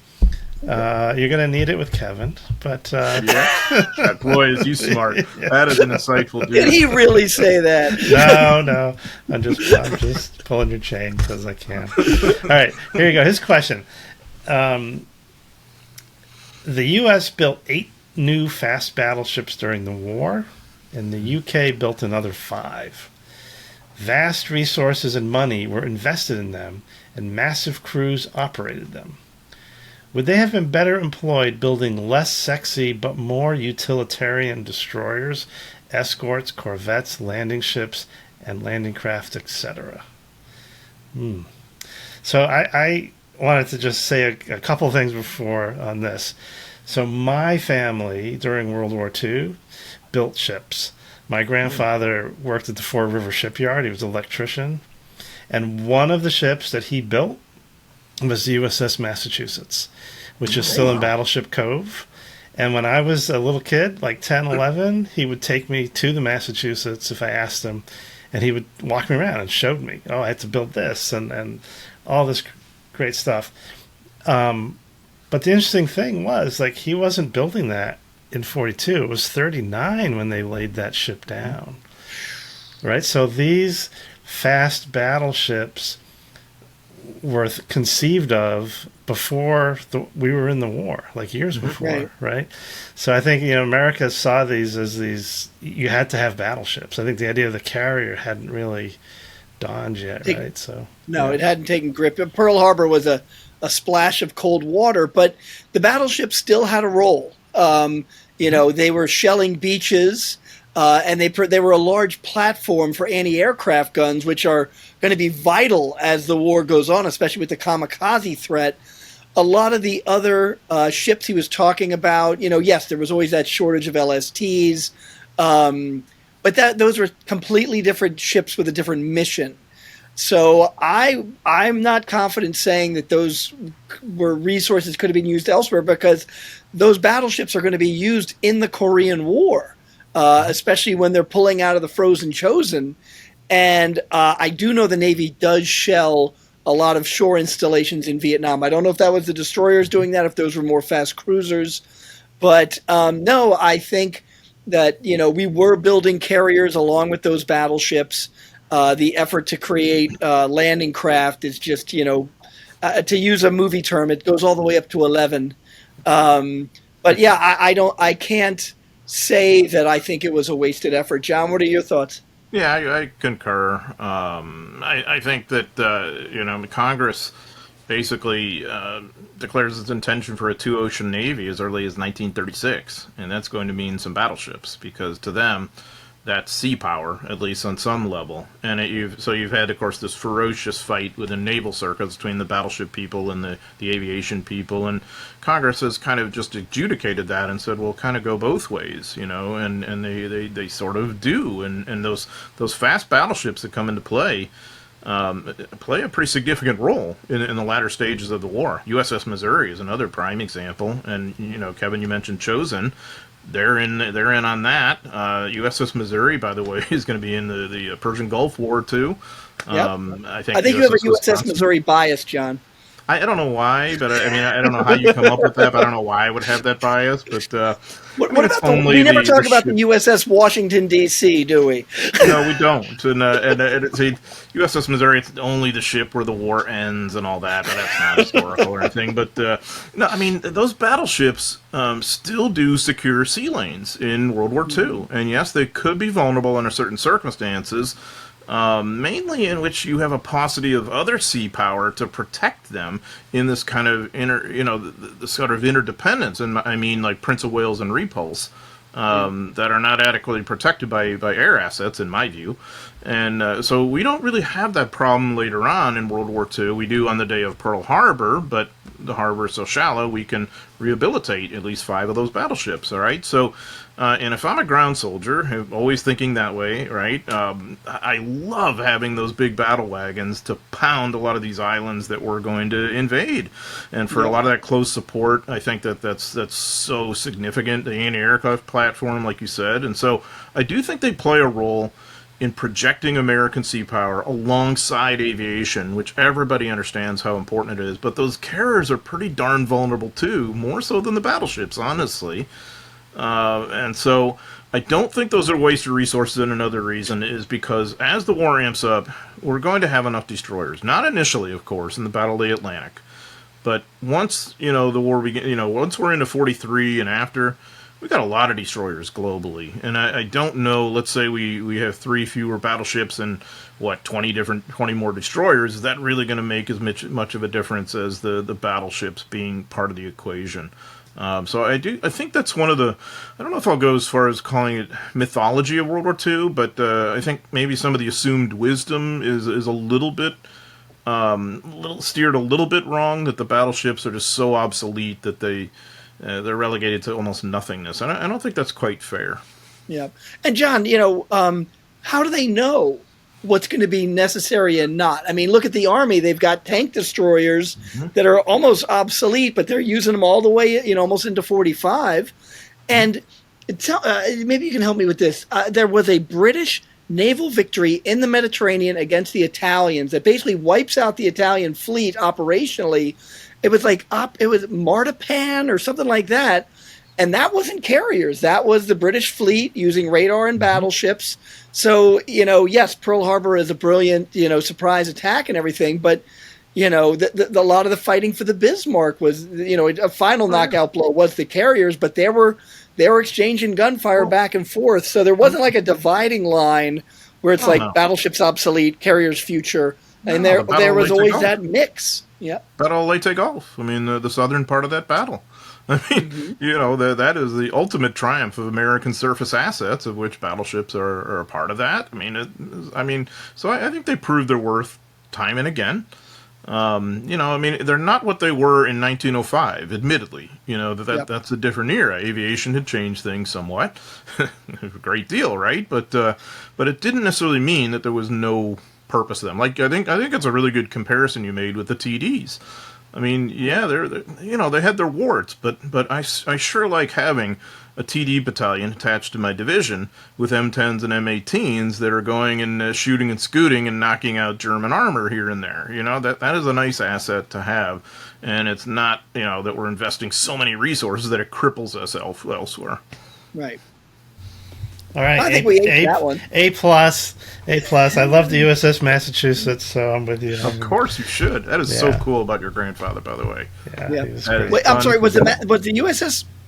You're going to need it with Kevin, but Yeah. Boy, is you smart. That is an insightful dude. Did he really say that? no, I'm just pulling your chain because I can. All right, here you go. His question: the U.S. built 8 new fast battleships during the war, and the U.K. built another 5. Vast resources and money were invested in them, and massive crews operated them. Would they have been better employed building less sexy but more utilitarian destroyers, escorts, corvettes, landing ships, and landing craft, etc.? So I wanted to just say a couple things before on this. So my family, during World War II, built ships. My grandfather worked at the Fort River shipyard. He was an electrician. And one of the ships that he built was the USS Massachusetts, which is still in Battleship Cove. And when I was a little kid, like 10, 11, he would take me to the Massachusetts if I asked him, and he would walk me around and showed me, I had to build this and all this great stuff. But the interesting thing was, like, he wasn't building that in 42. It was 39 when they laid that ship down. Right? So these fast battleships were conceived of before we were in the war, like years before, right? So I think, America saw these as you had to have battleships. I think the idea of the carrier hadn't really dawned yet, right? So it hadn't taken grip. Pearl Harbor was a splash of cold water, but the battleship still had a role. They were shelling beaches, and they were a large platform for anti-aircraft guns, which are going to be vital as the war goes on, especially with the kamikaze threat. A lot of the other ships he was talking about, yes, there was always that shortage of LSTs, but those were completely different ships with a different mission. So I'm not confident saying that those were resources could have been used elsewhere, because those battleships are going to be used in the Korean War, especially when they're pulling out of the frozen Chosin. And I do know the Navy does shell a lot of shore installations in Vietnam. I don't know if that was the destroyers doing that, if those were more fast cruisers. But no, I think that, we were building carriers along with those battleships. The effort to create landing craft is just, to use a movie term, it goes all the way up to 11. But yeah, I can't say that I think it was a wasted effort. John, what are your thoughts? Yeah, I concur. I think that Congress basically declares its intention for a 2-ocean navy as early as 1936, and that's going to mean some battleships, because to them, that's sea power, at least on some level. And you've had, of course, this ferocious fight within naval circles between the battleship people and the aviation people, and Congress has kind of just adjudicated that and said, well, kind of go both ways, and they sort of do. And those fast battleships that come into play play a pretty significant role in the latter stages of the war. USS Missouri is another prime example, and Kevin, you mentioned Chosin. They're in on that. USS Missouri, by the way, is going to be in the Persian Gulf War too. Yep. I think you have a USS Missouri bias, John. I don't know why, but I don't know how you come up with that. But I don't know why I would have that bias. But what about we never talk about the USS Washington D.C., do we? No, we don't. And it's USS Missouri. It's only the ship where the war ends and all that. But that's not historical or anything. But no, I mean, those battleships still do secure sea lanes in World War II, and yes, they could be vulnerable under certain circumstances. Mainly in which you have a paucity of other sea power to protect them in this kind of the sort of interdependence, and I mean like Prince of Wales and Repulse, that are not adequately protected by air assets, in my view. And so we don't really have that problem later on in World War II. We do on the day of Pearl Harbor, but the harbor is so shallow we can rehabilitate at least 5 of those battleships, all right? So, and if I'm a ground soldier, I'm always thinking that way, right? I love having those big battle wagons to pound a lot of these islands that we're going to invade. And for a lot of that close support, I think that's so significant, the anti-aircraft platform, like you said. And so I do think they play a role in projecting American sea power alongside aviation, which everybody understands how important it is. But those carriers are pretty darn vulnerable too, more so than the battleships, honestly. And so I don't think those are wasted resources. And another reason is because as the war amps up, we're going to have enough destroyers. Not initially, of course, in the Battle of the Atlantic. But once, the war begins, once we're into 43 and after, we got a lot of destroyers globally. And I don't know, let's say we have 3 fewer battleships and, 20 more destroyers. Is that really going to make as much of a difference as the battleships being part of the equation? So I think that's one of the, I don't know if I'll go as far as calling it mythology of World War II, but I think maybe some of the assumed wisdom is a little bit, steered a little bit wrong, that the battleships are just so obsolete that they're relegated to almost nothingness. And I don't think that's quite fair. Yeah. And John, how do they know what's going to be necessary and not? I mean, look at the Army. They've got tank destroyers that are almost obsolete, but they're using them all the way, almost into 45. And maybe you can help me with this. There was a British naval victory in the Mediterranean against the Italians that basically wipes out the Italian fleet operationally. It was it was Martapan or something like that. And that wasn't carriers. That was the British fleet using radar and battleships. So, yes, Pearl Harbor is a brilliant, surprise attack and everything. But, a lot of the fighting for the Bismarck was, a final knockout blow was the carriers. But they were exchanging gunfire back and forth. So there wasn't like a dividing line where it's battleships obsolete, carriers future. And there was always that mix. Yeah. Battle of Leyte Gulf. I mean, the southern part of that battle. I mean, that is the ultimate triumph of American surface assets, of which battleships are a part of that. So I think they proved their worth time and again. They're not what they were in 1905, admittedly. That's a different era. Aviation had changed things somewhat. A great deal, right? But it didn't necessarily mean that there was no purpose to them. Like, I think it's a really good comparison you made with the TDs. I mean, yeah, they had their warts, but I sure like having a TD battalion attached to my division with M10s and M18s that are going and shooting and scooting and knocking out German armor here and there. That is a nice asset to have, and it's not, that we're investing so many resources that it cripples us elsewhere. Right. All right, I think we ate that one. A plus. I love the USS Massachusetts, so I'm with you. Of course you should. That is so cool about your grandfather, by the way. Yeah. Wait, I'm sorry. Was the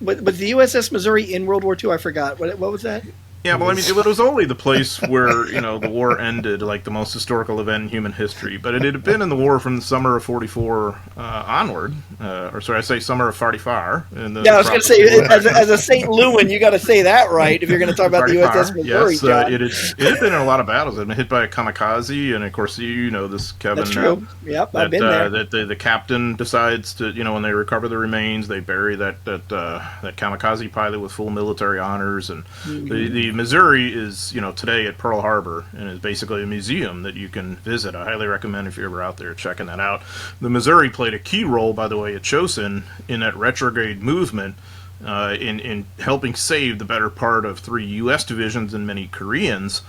USS Missouri in World War II? I forgot. What was that? Yeah, well, it was only the place where, the war ended, like the most historical event in human history. But it had been in the war from the summer of 44 onward. Summer of 44. I was going to say, as a St. Louis, you got to say that right if you're going to talk about the USS Missouri. Yes, it had been in a lot of battles. It had been hit by a kamikaze, and of course, this, Kevin. That's true. I've been there. That the captain decides to, when they recover the remains, they bury that kamikaze pilot with full military honors. And the Missouri is, today at Pearl Harbor, and is basically a museum that you can visit. I highly recommend if you're ever out there checking that out. The Missouri played a key role, by the way, at Chosin in that retrograde movement, in helping save the better part of 3 U.S. divisions and many Koreans,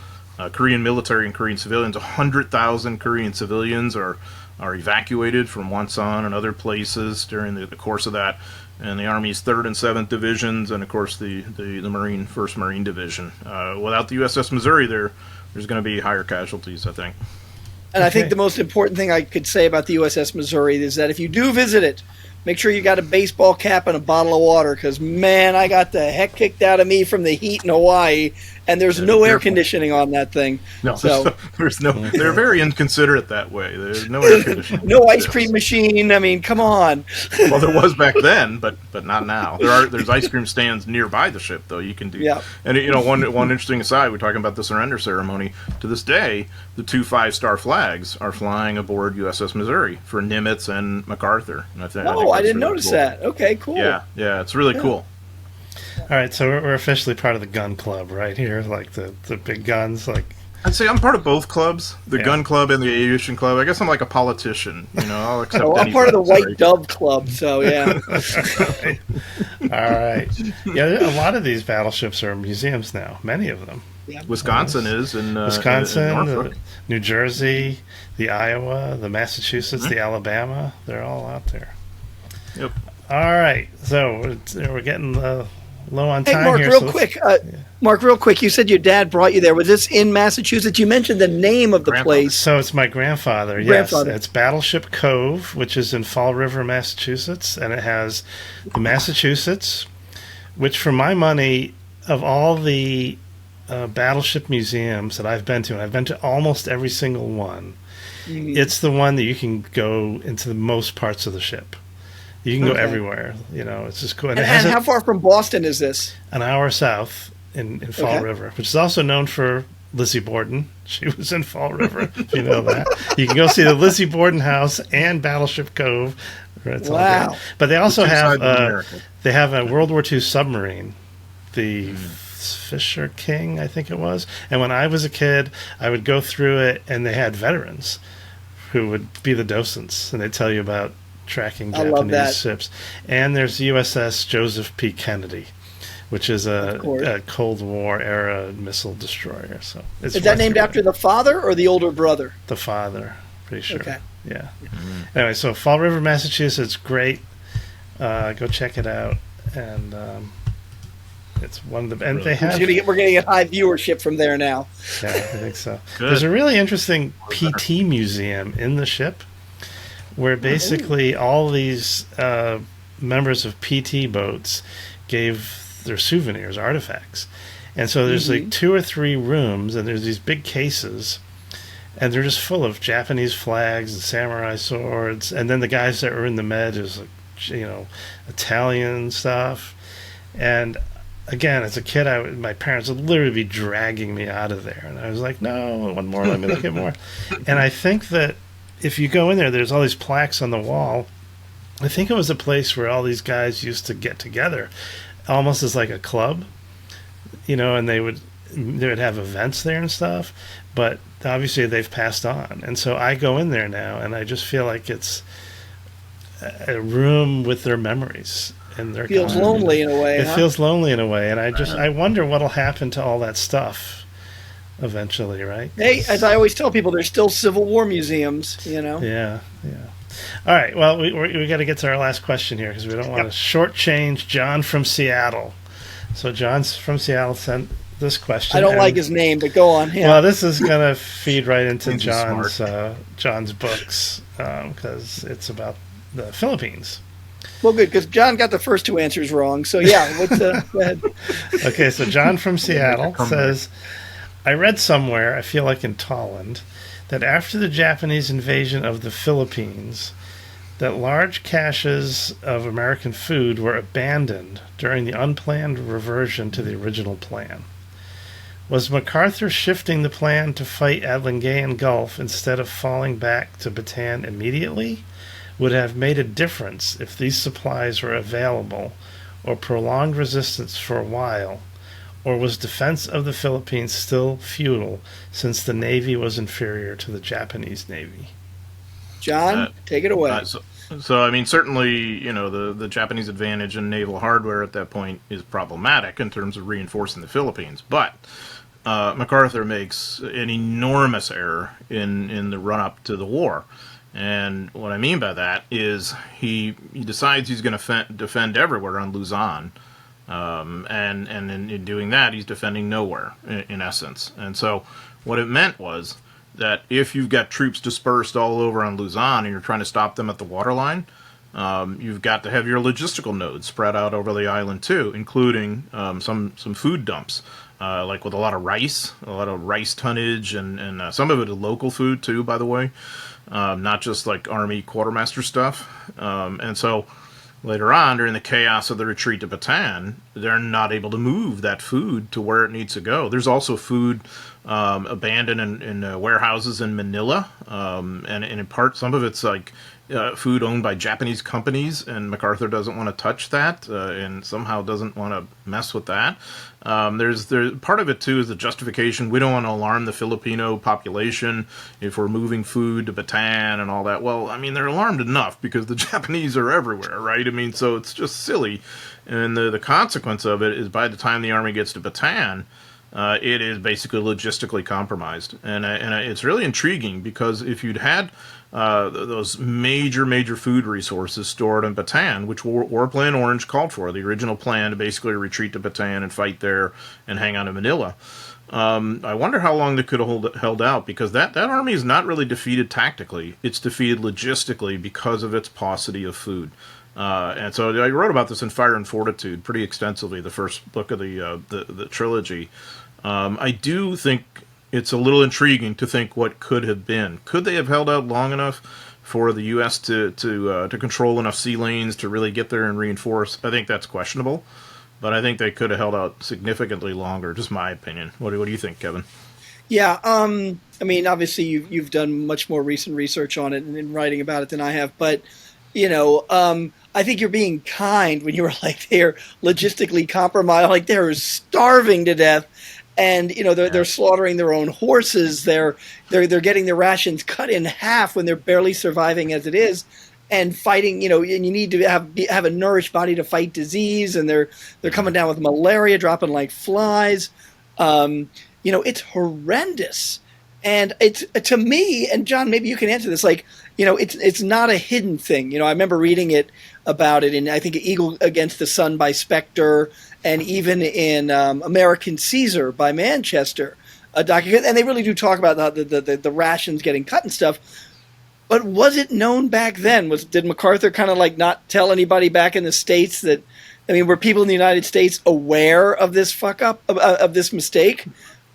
Korean military and Korean civilians. 100,000 Korean civilians are evacuated from Wonsan and other places during the course of that. And the Army's 3rd and 7th Divisions, and of course the Marine 1st Marine Division. Without the USS Missouri, there's going to be higher casualties, I think. And I think the most important thing I could say about the USS Missouri is that if you do visit it, make sure you got a baseball cap and a bottle of water, because, man, I got the heck kicked out of me from the heat in Hawaii, and there's no air conditioning on that thing. No, so there's no. They're very inconsiderate that way. There's no air conditioning. No ice cream machine. I mean, come on. Well, there was back then, but not now. There's ice cream stands nearby the ship, though. You can do. Yeah. And one interesting aside, we're talking about the surrender ceremony. To this day, the 2 5-star flags are flying aboard USS Missouri for Nimitz and MacArthur. And I think I didn't notice that. Okay, cool. Yeah, it's really cool. All right, so we're officially part of the gun club right here, like the big guns. Like, I'd say I'm part of both clubs, the gun club and the aviation club. I guess I'm like a politician, I'll accept I'm part of the White Dove Club, so yeah. All right. Yeah, a lot of these battleships are museums now, many of them. Yeah. Wisconsin is in Wisconsin, Norfolk. New Jersey, the Iowa, the Massachusetts, the Alabama. They're all out there. Yep. All right, so we're getting low on Hey, time Mark, here. real quick. Mark, real quick. You said your dad brought you there. Was this in Massachusetts? You mentioned the name of the place. So it's my grandfather. Yes, it's Battleship Cove, which is in Fall River, Massachusetts, and it has the Massachusetts, which for my money, of all the battleship museums that I've been to, and I've been to almost every single one, it's the one that you can go into the most parts of the ship. You can go everywhere. It's just cool. And how far from Boston is this? An hour south in Fall River, which is also known for Lizzie Borden. She was in Fall River, if you know that. You can go see the Lizzie Borden House and Battleship Cove. It's all great. But they also have a World War II submarine, the Fisher King, I think it was. And when I was a kid, I would go through it, and they had veterans who would be the docents, and they'd tell you about tracking Japanese ships. And there's USS Joseph P. Kennedy, which is a Cold War era missile destroyer. So is that named after the father or the older brother? The father, pretty sure. Okay. Yeah. Anyway, so Fall River, Massachusetts, great. Go check it out, and it's one of the. And they have. We're going to get high viewership from there now. Yeah, I think so. There's a really interesting PT museum in the ship, where basically all these members of PT boats gave their souvenirs, artifacts. And so there's like 2 or 3 rooms, and there's these big cases, and they're just full of Japanese flags and samurai swords. And then the guys that were in the med is like, Italian stuff. And again, as a kid, my parents would literally be dragging me out of there. And I was like, no, one more, let me look at more. And I think that if you go in there, there's all these plaques on the wall. I think it was a place where all these guys used to get together, almost as like a club, and they would have events there and stuff. But obviously they've passed on, and so I go in there now, and I just feel like it's a room with their memories. And their feels lonely in a way. It feels lonely in a way, and I wonder what'll happen to all that stuff eventually, right? Hey, as I always tell people, there's still Civil War museums, Yeah. All right, well, we got to get to our last question here because we don't want to shortchange John from Seattle. So John from Seattle sent this question. I don't like his name, but go on. Yeah. Well, this is going to feed right into John's books because it's about the Philippines. Well, good, because John got the first 2 answers wrong. So, yeah, go ahead. Okay, so John from Seattle says, I read somewhere, I feel like in Tolland, that after the Japanese invasion of the Philippines, that large caches of American food were abandoned during the unplanned reversion to the original plan. Was MacArthur shifting the plan to fight at Lingayen Gulf instead of falling back to Bataan immediately? Would it have made a difference if these supplies were available, or prolonged resistance for a while? Or was defense of the Philippines still futile since the Navy was inferior to the Japanese Navy? John, take it away. So I mean, certainly, the Japanese advantage in naval hardware at that point is problematic in terms of reinforcing the Philippines. But MacArthur makes an enormous error in the run-up to the war. And what I mean by that is he decides he's going to defend everywhere on Luzon. And in doing that, he's defending nowhere, in essence. And so what it meant was that if you've got troops dispersed all over on Luzon and you're trying to stop them at the waterline, you've got to have your logistical nodes spread out over the island too, including some food dumps, like with a lot of rice tonnage, and some of it is local food too, by the way, not just like Army quartermaster stuff. And so later on, during the chaos of the retreat to Bataan, they're not able to move that food to where it needs to go. There's also food abandoned in warehouses in Manila, and in part, some of it's like food owned by Japanese companies, and MacArthur doesn't want to touch that, and somehow doesn't want to mess with that. There's part of it too is the justification. We don't want to alarm the Filipino population if we're moving food to Bataan and all that. Well, I mean, they're alarmed enough because the Japanese are everywhere, right? I mean, so it's just silly. And the consequence of it is by the time the army gets to Bataan, it is basically logistically compromised. And it's really intriguing because if you'd had those major food resources stored in Bataan, which War Plan Orange called for, the original plan to basically retreat to Bataan and fight there and hang on to Manila. I wonder how long they could have held out, because that army is not really defeated tactically. It's defeated logistically because of its paucity of food. And so I wrote about this in Fire and Fortitude pretty extensively, the first book of the trilogy. I do think it's a little intriguing to think what could have been. Could they have held out long enough for the U.S. to control enough sea lanes to really get there and reinforce? I think that's questionable, but I think they could have held out significantly longer. Just my opinion. What do you think, Kevin? Yeah, I mean, obviously you've done much more recent research on it and writing about it than I have, but I think you're being kind when you were like they're logistically compromised, like they're starving to death. And they're slaughtering their own horses. They're getting their rations cut in half when they're barely surviving as it is, and fighting. And you need to have a nourished body to fight disease. And they're coming down with malaria, dropping like flies. It's horrendous. And it's, to me, and John, maybe you can answer this. Like, it's not a hidden thing. I remember reading about it in, I think, Eagle Against the Sun by Spectre, and even in American Caesar by Manchester, a document. And they really do talk about the rations getting cut and stuff. But was it known back then? Did MacArthur kind of like not tell anybody back in the States that? I mean, were people in the United States aware of this fuck up, of this mistake?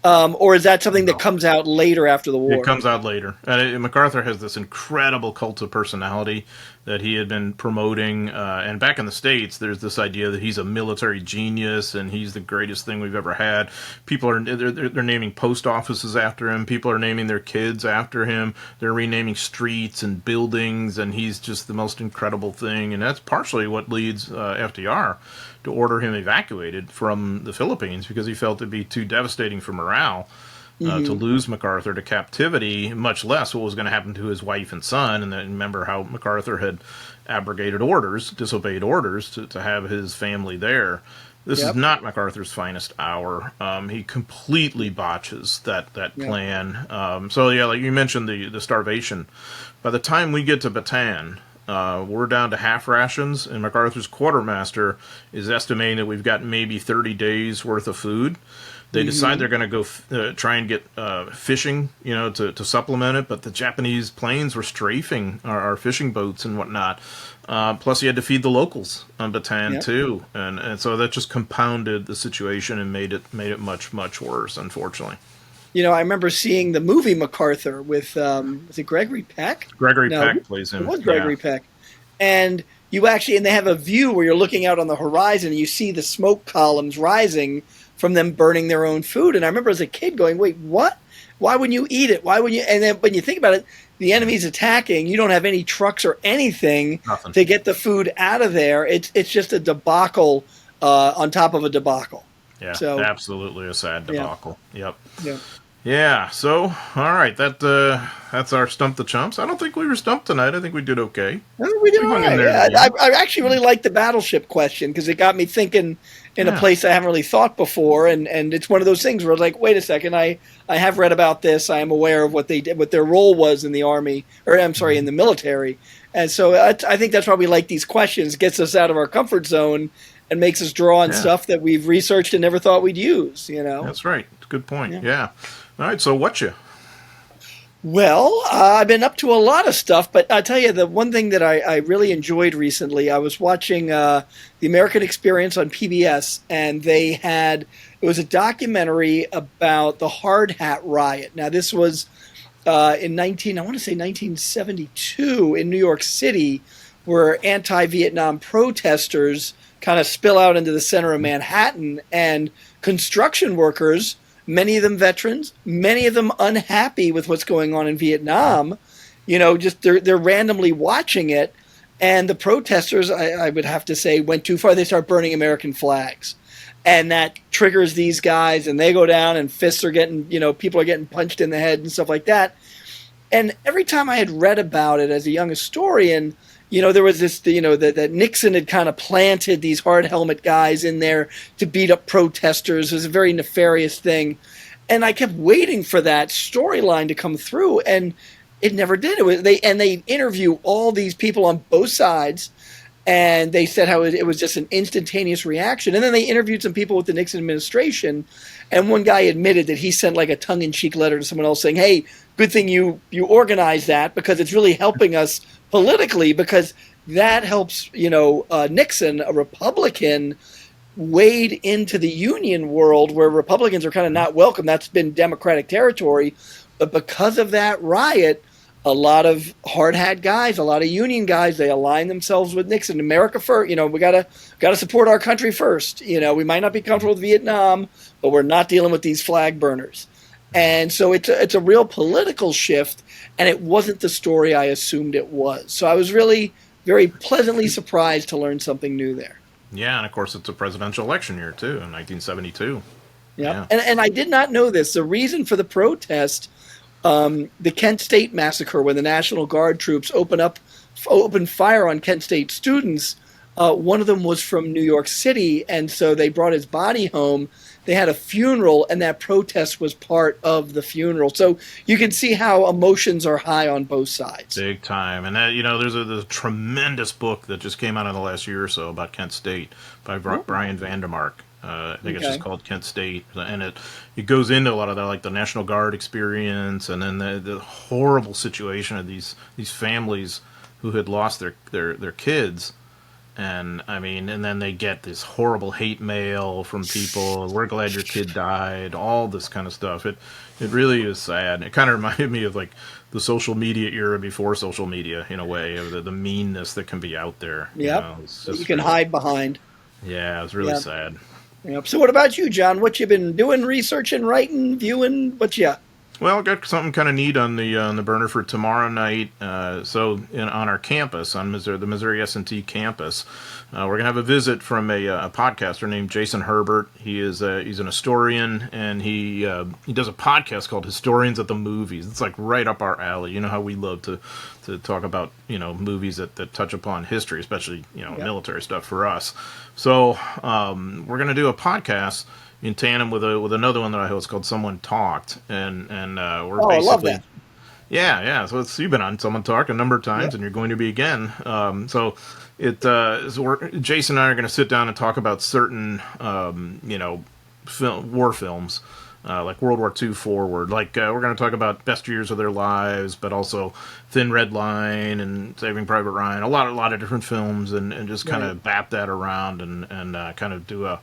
Or is that something that comes out later after the war? It comes out later. MacArthur has this incredible cult of personality that he had been promoting. And back in the States, there's this idea that he's a military genius and he's the greatest thing we've ever had. People they're naming post offices after him. People are naming their kids after him. They're renaming streets and buildings, and he's just the most incredible thing. And that's partially what leads FDR to order him evacuated from the Philippines, because he felt it'd be too devastating for morale to lose MacArthur to captivity, much less what was going to happen to his wife and son. And then remember how MacArthur had disobeyed orders to have his family there. This is not MacArthur's finest hour. He completely botches that plan. Like you mentioned, the starvation. By the time we get to Bataan, we're down to half rations, and MacArthur's quartermaster is estimating that we've got maybe 30 days worth of food. They decide they're going to go try and get fishing, to supplement it, but the Japanese planes were strafing our fishing boats and whatnot. Plus, you had to feed the locals on Bataan too, and so that just compounded the situation and made it much worse, unfortunately. I remember seeing the movie MacArthur with, was it Gregory Peck? Peck plays him. It was Gregory Peck. And and they have a view where you're looking out on the horizon and you see the smoke columns rising from them burning their own food. And I remember as a kid going, wait, what? Why wouldn't you eat it? Why wouldn't you? And then when you think about it, the enemy's attacking. You don't have any trucks or anything to get the food out of there. It's just a debacle on top of a debacle. Yeah, so, absolutely a sad debacle. Yeah. Yep. Yeah. So, all right, that's our Stump the Chumps. I don't think we were stumped tonight. I think we did okay. I think we did all right. Yeah, I actually really liked the Battleship question because it got me thinking in a place I haven't really thought before, and it's one of those things where like, wait a second, I have read about this. I am aware of what they did, what their role was in the army, or I'm sorry, in the military. And so I think that's why we like these questions. It gets us out of our comfort zone and makes us draw on stuff that we've researched and never thought we'd use. That's right. Good point. Yeah. All right, so what you? Well, I've been up to a lot of stuff, but I'll tell you the one thing that I really enjoyed recently, I was watching The American Experience on PBS, and it was a documentary about the Hard Hat Riot. Now, this was in 1972 in New York City, where anti-Vietnam protesters kind of spill out into the center of Manhattan, and construction workers, many of them veterans, many of them unhappy with what's going on in Vietnam, just they're randomly watching it. And the protesters, I would have to say, went too far. They start burning American flags. And that triggers these guys, and they go down, and fists are getting, people are getting punched in the head and stuff like that. And every time I had read about it as a young historian, there was this, that Nixon had kind of planted these hard helmet guys in there to beat up protesters. It was a very nefarious thing. And I kept waiting for that storyline to come through, and it never did. They interview all these people on both sides, and they said how it was just an instantaneous reaction. And then they interviewed some people with the Nixon administration, and one guy admitted that he sent like a tongue-in-cheek letter to someone else saying, "Hey, good thing you organized that, because it's really helping us politically, because that helps Nixon, a Republican, wade into the union world where Republicans are kind of not welcome. That's been Democratic territory, but because of that riot, a lot of hard hat guys, a lot of union guys, they align themselves with Nixon. America first, we gotta support our country first. We might not be comfortable with Vietnam, but we're not dealing with these flag burners." And so it's a real political shift, and it wasn't the story I assumed it was. So I was really very pleasantly surprised to learn something new there. Yeah, and of course it's a presidential election year too, in 1972. Yep. Yeah, and I did not know this. The reason for the protest, the Kent State massacre, when the National Guard troops opened fire on Kent State students. One of them was from New York City, and so they brought his body home. They had a funeral, and that protest was part of the funeral. So you can see how emotions are high on both sides. Big time. And that, there's a tremendous book that just came out in the last year or so about Kent State by Brian Vandermark. I think it's just called Kent State, and it goes into a lot of that, like the National Guard experience, and then the horrible situation of these families who had lost their kids. And and then they get this horrible hate mail from people. "We're glad your kid died." All this kind of stuff. It really is sad. It kind of reminded me of like the social media era before social media, in a way, of the meanness that can be out there. Yep. You can hide behind. Yeah, it's really sad. Yep. So what about you, John? What you been doing, researching, writing, viewing? What you? Well, got something kind of neat on the burner for tomorrow night. On our campus, on the Missouri S&T campus, we're gonna have a visit from a podcaster named Jason Herbert. He's an historian, and he does a podcast called Historians at the Movies. It's like right up our alley. You know how we love to talk about movies that touch upon history, especially military stuff for us. So we're gonna do a podcast in tandem with another one that I host called Someone Talked, and we're basically, I love that. Yeah. So you've been on Someone Talked a number of times, and you're going to be again. So Jason and I are going to sit down and talk about certain war films. Like World War II forward. Like we're going to talk about best years of their lives, but also Thin Red Line and Saving Private Ryan. A lot of different films, and just kind of bat that around and kind of do a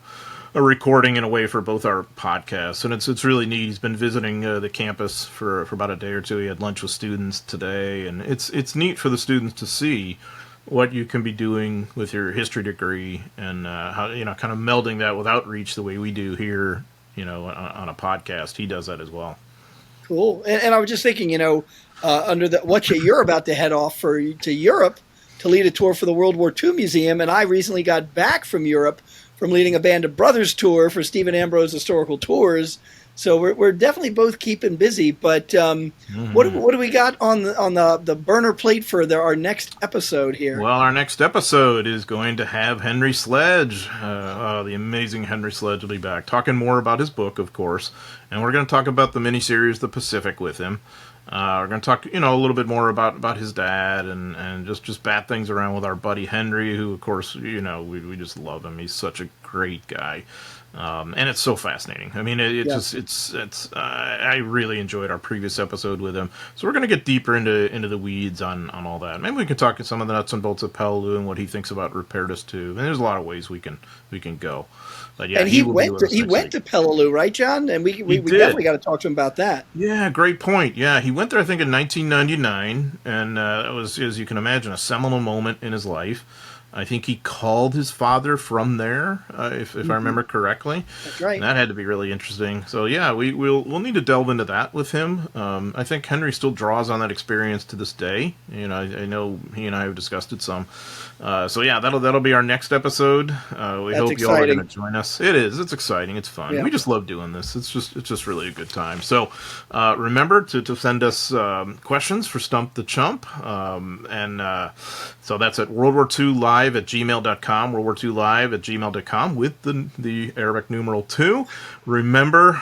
recording in a way for both our podcasts. And it's really neat. He's been visiting the campus for about a day or two. He had lunch with students today, and it's neat for the students to see what you can be doing with your history degree, and how kind of melding that with outreach the way we do here. On a podcast, he does that as well. Cool. And I was just thinking, you're about to head off to Europe to lead a tour for the World War II Museum, and I recently got back from Europe from leading a Band of Brothers tour for Stephen Ambrose Historical Tours. So we're definitely both keeping busy. But what do we got on the burner plate for our next episode here? Well, our next episode is going to have Henry Sledge. The amazing Henry Sledge will be back, talking more about his book, of course. And we're going to talk about the miniseries The Pacific with him. We're going to talk, a little bit more about his dad and just bat things around with our buddy Henry, who, of course, we just love him. He's such a great guy. And it's so fascinating. I mean, I really enjoyed our previous episode with him. So we're going to get deeper into the weeds on all that. Maybe we can talk some of the nuts and bolts of Peleliu and what he thinks about Rupertus too. And there's a lot of ways we can go. But yeah, and he went to Peleliu, right, John? And we definitely got to talk to him about that. Yeah, great point. Yeah, he went there I think in 1999, and that was, as you can imagine, a seminal moment in his life. I think he called his father from there, if I remember correctly. That's right. And that had to be really interesting. So yeah, we'll need to delve into that with him. I think Henry still draws on that experience to this day. You know, I know he and I have discussed it some. So yeah, that'll be our next episode. We That's hope you all are exciting. going to join us. It is. It's exciting. It's fun. Yeah. We just love doing this. It's just really a good time. So remember to send us questions for Stump the Chump. So that's at worldwar2live@gmail.com, worldwar2live@gmail.com with the Arabic numeral 2. Remember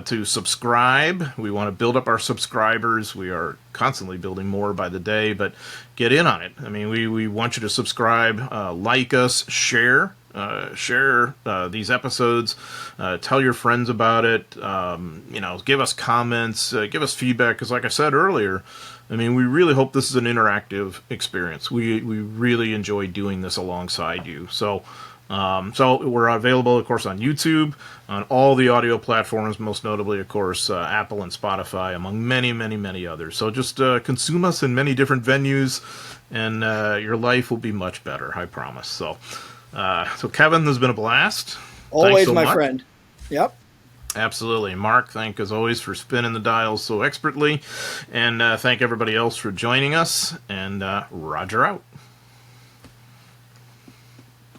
to subscribe. We want to build up our subscribers. We are constantly building more by the day, but get in on it. I mean, we want you to subscribe, like us, share these episodes, tell your friends about it, give us comments, give us feedback, because like I said earlier, I mean, we really hope this is an interactive experience. We really enjoy doing this alongside you. So we're available, of course, on YouTube, on all the audio platforms, most notably, of course, Apple and Spotify, among many, many, many others. So just consume us in many different venues, and your life will be much better, I promise. So Kevin, this has been a blast. Always, so my much. friend. Yep. Absolutely. Mark, thank as always for spinning the dials so expertly. And thank everybody else for joining us. And Roger out.